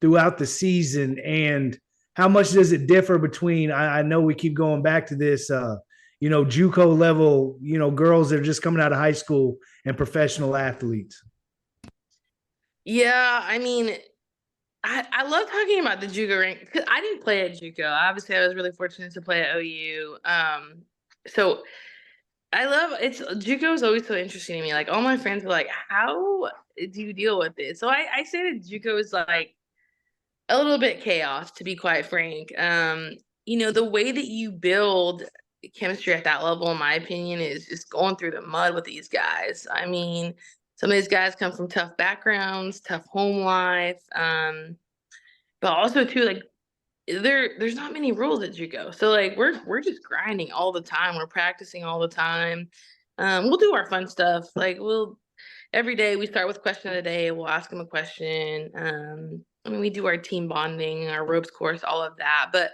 throughout the season? And how much does it differ between, I know we keep going back to this, JUCO level, girls that are just coming out of high school and professional athletes? Yeah, I mean, I love talking about the JUCO rank because I didn't play at JUCO. Obviously, I was really fortunate to play at OU. So I love it's JUCO is always so interesting to me. Like all my friends are like, "How do you deal with it?" So I say that JUCO is like a little bit chaos, to be quite frank. The way that you build chemistry at that level, in my opinion, is just going through the mud with these guys. I mean, some of these guys come from tough backgrounds, tough home life, but also too like there's not many rules at JUCO, so like we're just grinding all the time. We're practicing all the time. We'll do our fun stuff. Like every day we start with question of the day. We'll ask them a question. I mean, we do our team bonding, our ropes course, all of that. But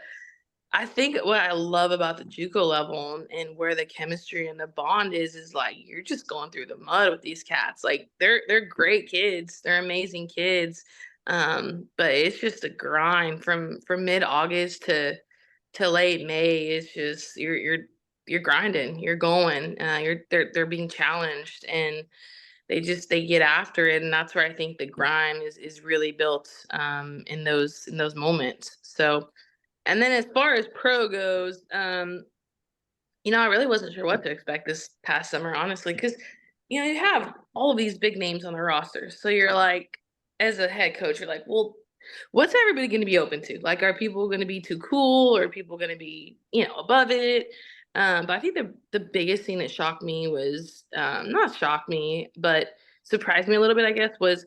I think what I love about the JUCO level and where the chemistry and the bond is like you're just going through the mud with these cats. Like they're great kids. They're amazing kids. But it's just a grind from mid-August to late May. It's just you're grinding. You're going. They're being challenged and they get after it, and that's where I think the grind is really built in those moments. So, and then as far as pro goes, I really wasn't sure what to expect this past summer, honestly, because you have all of these big names on the roster. So you're like, as a head coach, you're like, well, what's everybody going to be open to? Like, are people going to be too cool, or are people going to be, above it? But I think the biggest thing that shocked me was not shocked me, but surprised me a little bit, I guess, was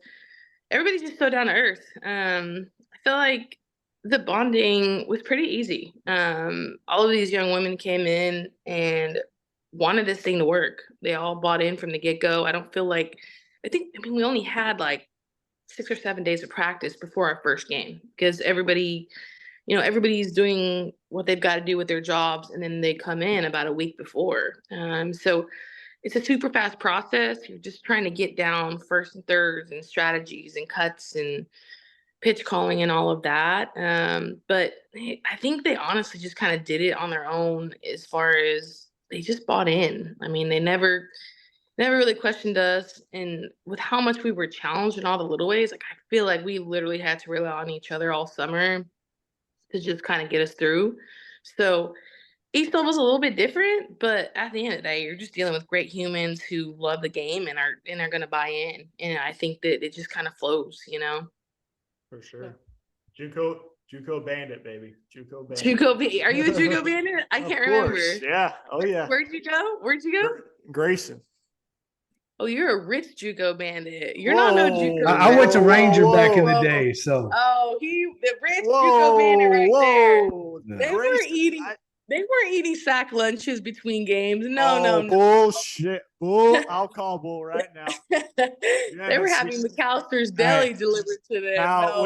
everybody's just so down to earth. I feel like the bonding was pretty easy. All of these young women came in and wanted this thing to work. They all bought in from the get-go. I mean, we only had like 6 or 7 days of practice before our first game because everybody's doing what they've got to do with their jobs, and then they come in about a week before. So it's a super fast process. You're just trying to get down first and thirds and strategies and cuts and pitch calling and all of that. But I think they honestly just kind of did it on their own as far as they just bought in. I mean, they never really questioned us. And with how much we were challenged in all the little ways, like I feel like we literally had to rely on each other all summer to just kind of get us through. So each level was a little bit different, but at the end of the day, you're just dealing with great humans who love the game and are going to buy in. And I think that it just kind of flows, For sure. JUCO bandit, baby. JUCO bandit. Are you a JUCO bandit? I can't remember. Yeah. Oh yeah. Where'd you go? Grayson. Oh, you're a rich JUCO bandit. You're not no JUCO. I went to Ranger back in the whoa. day, so. Oh, the rich JUCO bandit right there. They No. weren't eating sack lunches between games. No. Bullshit. I'll call bull right now. They were having McAllister's Deli delivered to them. Now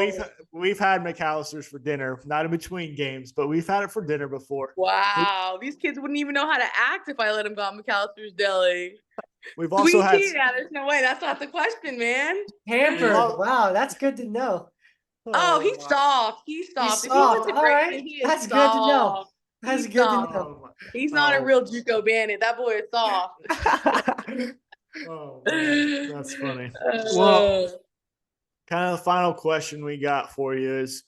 we've had McAllister's for dinner, not in between games, but we've had it for dinner before. Wow, these kids wouldn't even know how to act if I let them go on McAllister's Deli. We've also had. Yeah, there's no way. That's not the question, man. Pampered. Wow, that's good to know. Oh, he's soft. He's soft. He's soft. If All right. he is That's soft. good to know. That's He's good soft. to know. He's not a real JUCO bandit. That boy is soft. Oh, man, that's funny. Well, kind of the final question we got for you is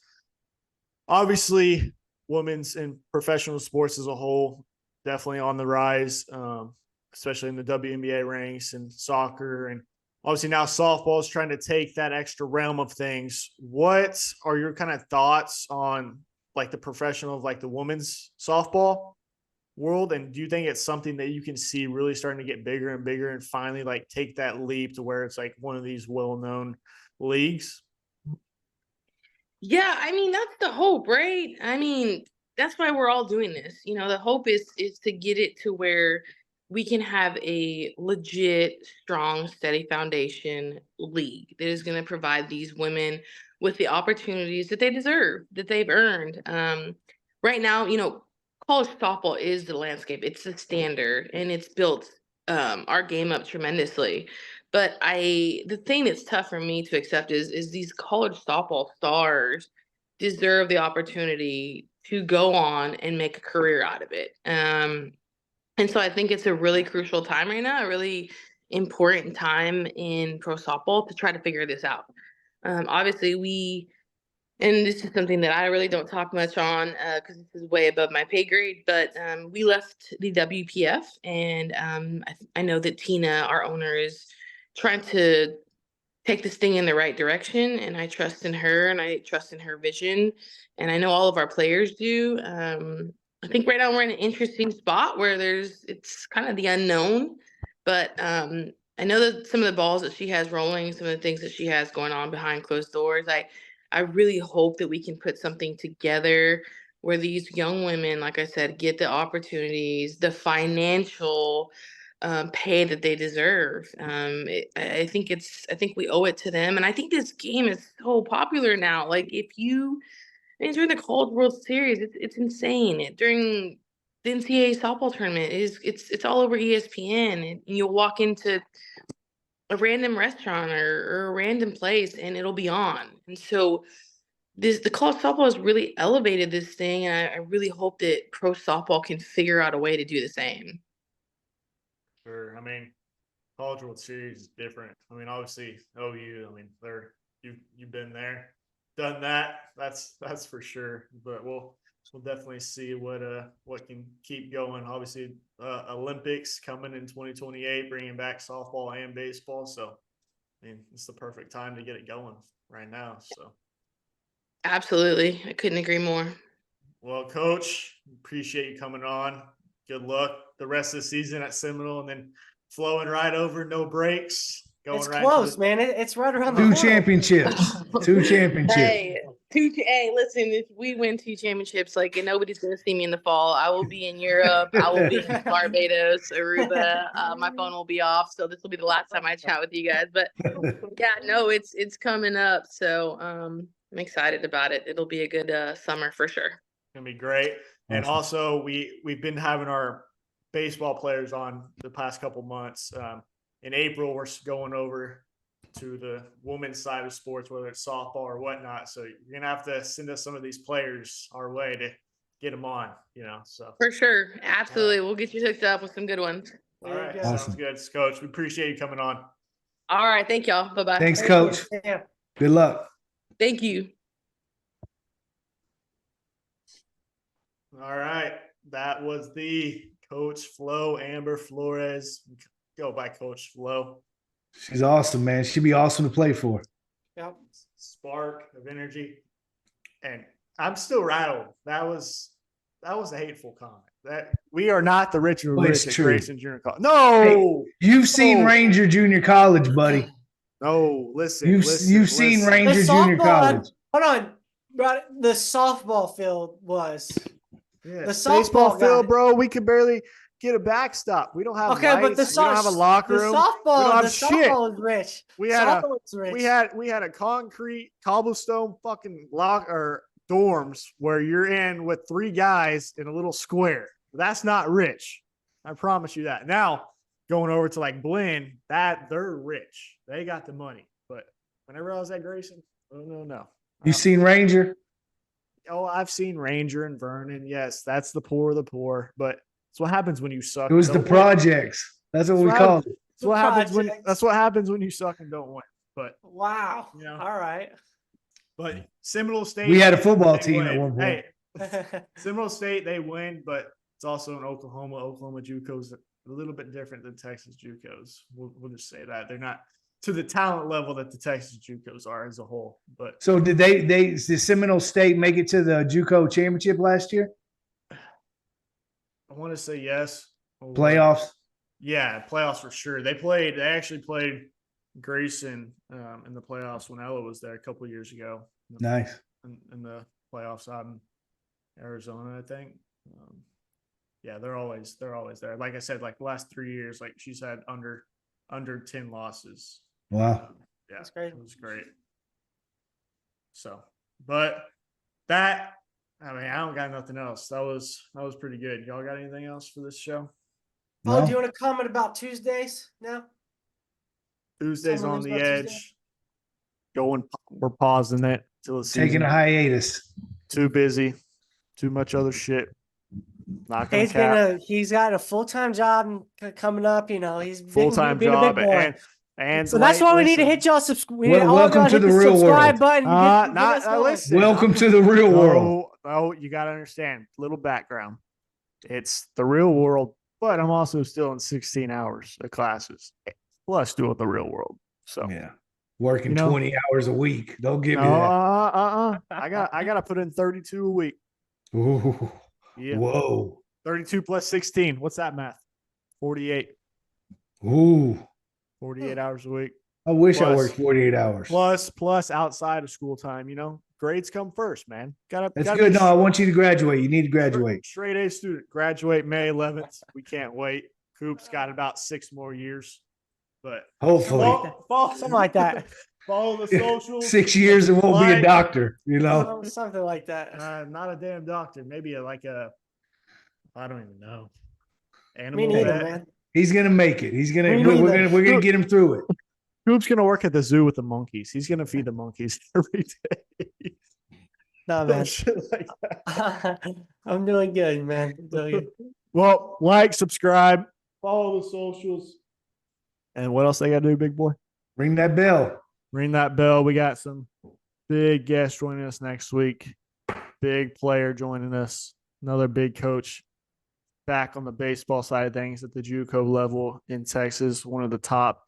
obviously women's and professional sports as a whole definitely on the rise, especially in the WNBA ranks and soccer, and obviously now softball is trying to take that extra realm of things. What are your kind of thoughts on like the professional of like the women's softball world? And do you think it's something that you can see really starting to get bigger and bigger and finally like take that leap to where it's like one of these well-known leagues? Yeah, I mean, that's the hope, right? I mean, that's why we're all doing this. The hope is to get it to where we can have a legit, strong, steady foundation league that is going to provide these women with the opportunities that they deserve, that they've earned. Right now, college softball is the landscape. It's the standard, and it's built our game up tremendously. But the thing that's tough for me to accept is these college softball stars deserve the opportunity to go on and make a career out of it. And so I think it's a really crucial time right now, a really important time in pro softball to try to figure this out. Obviously, and this is something that I really don't talk much on because this is way above my pay grade, but we left the WPF, and I know that Tina, our owner, is trying to take this thing in the right direction, and I trust in her, and I trust in her vision, and I know all of our players do. I think right now we're in an interesting spot where it's kind of the unknown, but I know that some of the balls that she has rolling, some of the things that she has going on behind closed doors, I really hope that we can put something together where these young women, like I said, get the opportunities, the financial pay that they deserve. I think we owe it to them, and I think this game is so popular now. Like during the College World Series, it's insane. During the NCAA softball tournament, it's all over ESPN, and you'll walk into a random restaurant or a random place, and it'll be on. And so the college softball has really elevated this thing, and I really hope that pro softball can figure out a way to do the same. Sure. I mean, College World Series is different. I mean, obviously OU. I mean, you've been there, done that. That's for sure. But we'll definitely see what can keep going. Obviously, Olympics coming in 2028, bringing back softball and baseball. So, I mean, it's the perfect time to get it going right now. So, Absolutely, I couldn't agree more. well, Coach, appreciate you coming on. Good luck the rest of the season at Seminole, and then flowing right over, no breaks. Going It's right close, man. It's right around the Two corner. championships. Two championships. Hey, listen, if we win 2 championships, like, and nobody's gonna see me in the fall, I will be in Europe. I will be in Barbados, Aruba. My phone will be off, so this will be the last time I chat with you guys. But yeah, no, it's coming up, so I'm excited about it. It'll be a good summer for sure. Gonna be great. And Awesome. also, we've been having our baseball players on the past couple months. In April, we're going over to the women's side of sports, whether it's softball or whatnot. So you're gonna have to send us some of these players our way to get them on. So For sure, absolutely, we'll get you hooked up with some good ones. all right, There you go. sounds Awesome. good, Coach. We appreciate you coming on. All right, thank y'all. Bye bye. Thanks, Thank you. Coach. Yeah. Good luck. Thank you. All right, that was the Coach Flo, Amber Flores. Go by Coach Flo. She's awesome, man. She'd be awesome to play for. Yep. Spark of energy. And I'm still rattled. That was a hateful comment. That we are not the Richard Well, it's Rich at true. Grayson Junior College. No, You've seen Oh. Ranger Junior College, buddy. no, listen. You've seen listen. Ranger The Junior softball, College. hold on, bro. The softball field was Yeah, the softball baseball got field, it. bro. We could barely get a backstop. We don't have okay, but lights. We don't have a locker room. The softball, we don't have the shit. softball is rich. We had softball is rich. we had a concrete cobblestone fucking lock or dorms where you're in with 3 guys in a little square. That's not rich. I promise you that. Now going over to like Blinn, that they're rich. They got the money. But whenever I was at Grayson, no. You seen Ranger? Oh, I've seen Ranger and Vernon. Yes, that's the poor of the poor. But it's what happens when you suck. It was and the don't win. projects. That's what we That's called it. That's what happens when Projects. that's what happens when you suck and don't win. But Wow. Yeah. All right. but Seminole State, We had a football they team at win. one point. Hey, Seminole State, they win, but it's also in Oklahoma. Oklahoma JUCOs are a little bit different than Texas JUCOs. We'll just say that they're not to the talent level that the Texas JUCOs are as a whole. But So did did Seminole State make it to the JUCO championship last year? I want to say yes. Playoffs? Yeah, playoffs for sure. They actually played Grayson in the playoffs when Ella was there a couple of years ago. Nice. In the playoffs out in Arizona, I think. Yeah, they're always there. Like I said, like the last 3 years, like she's had under 10 losses. Wow. Yeah, That's great. It was great. So, but that, I mean, I don't got nothing else. That was pretty good. Y'all got anything else for this show? Oh, No? do you want to comment about Tuesdays now? Tuesday's Summer on league's the about Tuesday? edge. We're pausing it till the season. Taking a hiatus. Too busy. Too much other shit. Not gonna cap. He's got a full-time job coming up. You know, he's Full-time being a job big boy. and So that's why we need to listen, hit y'all subscribe. Welcome to the real subscribe world. button. Get us going. listen. Welcome to the real world. No, you got to understand. Little background. It's the real world, but I'm also still in 16 hours of classes, plus doing the real world. So Yeah. Working You know? 20 hours a week. Don't give me no, that. I got to put in 32 a week. Ooh. Yeah, Whoa. 32 plus 16. What's that math? 48. Ooh. 48 hours a week. I wish I Plus- worked 48 hours. Plus outside of school time. You know, grades come first, man. That's gotta good. be No, I want you to graduate. You need to graduate. Straight A student. Graduate May 11th. We can't wait. Coop's got about 6 more years, but Hopefully. Something like that. Follow the socials. 6 years and won't be a Like- doctor, you know? Something like that. Not a damn doctor. Maybe I don't even know. Me Animal neither, vet. man. He's gonna make it. He's gonna. Me We're neither. gonna get him through it. Coop's gonna work at the zoo with the monkeys. He's gonna feed the monkeys every day. No, man. Shit like that. I'm doing good, man. I'm doing good. Well, like, subscribe, follow the socials, and what else they got to do, big boy? Ring that bell. Ring that bell. We got some big guests joining us next week. Big player joining us. Another big coach back on the baseball side of things at the JUCO level in Texas. One of the top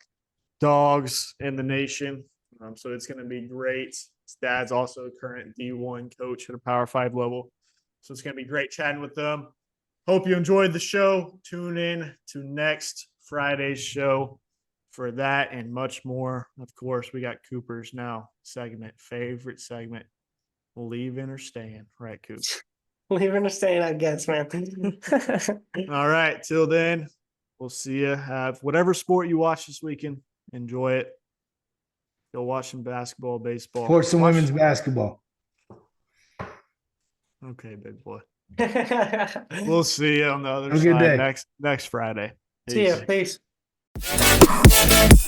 dogs in the nation. So it's going to be great. His dad's also a current D1 coach at a Power 5 level. So it's going to be great chatting with them. Hope you enjoyed the show. Tune in to next Friday's show for that and much more. Of course, we got Cooper's now favorite segment, leaving or staying. Right, Coop? Leaving or staying, I guess, man. All right. Till then, we'll see you. Have whatever sport you watch this weekend. Enjoy it. Go watch some basketball, baseball. Support some Watch- women's basketball. Okay, big boy. We'll see you on the other Have a good side day. next Friday. See ya. Peace. Peace.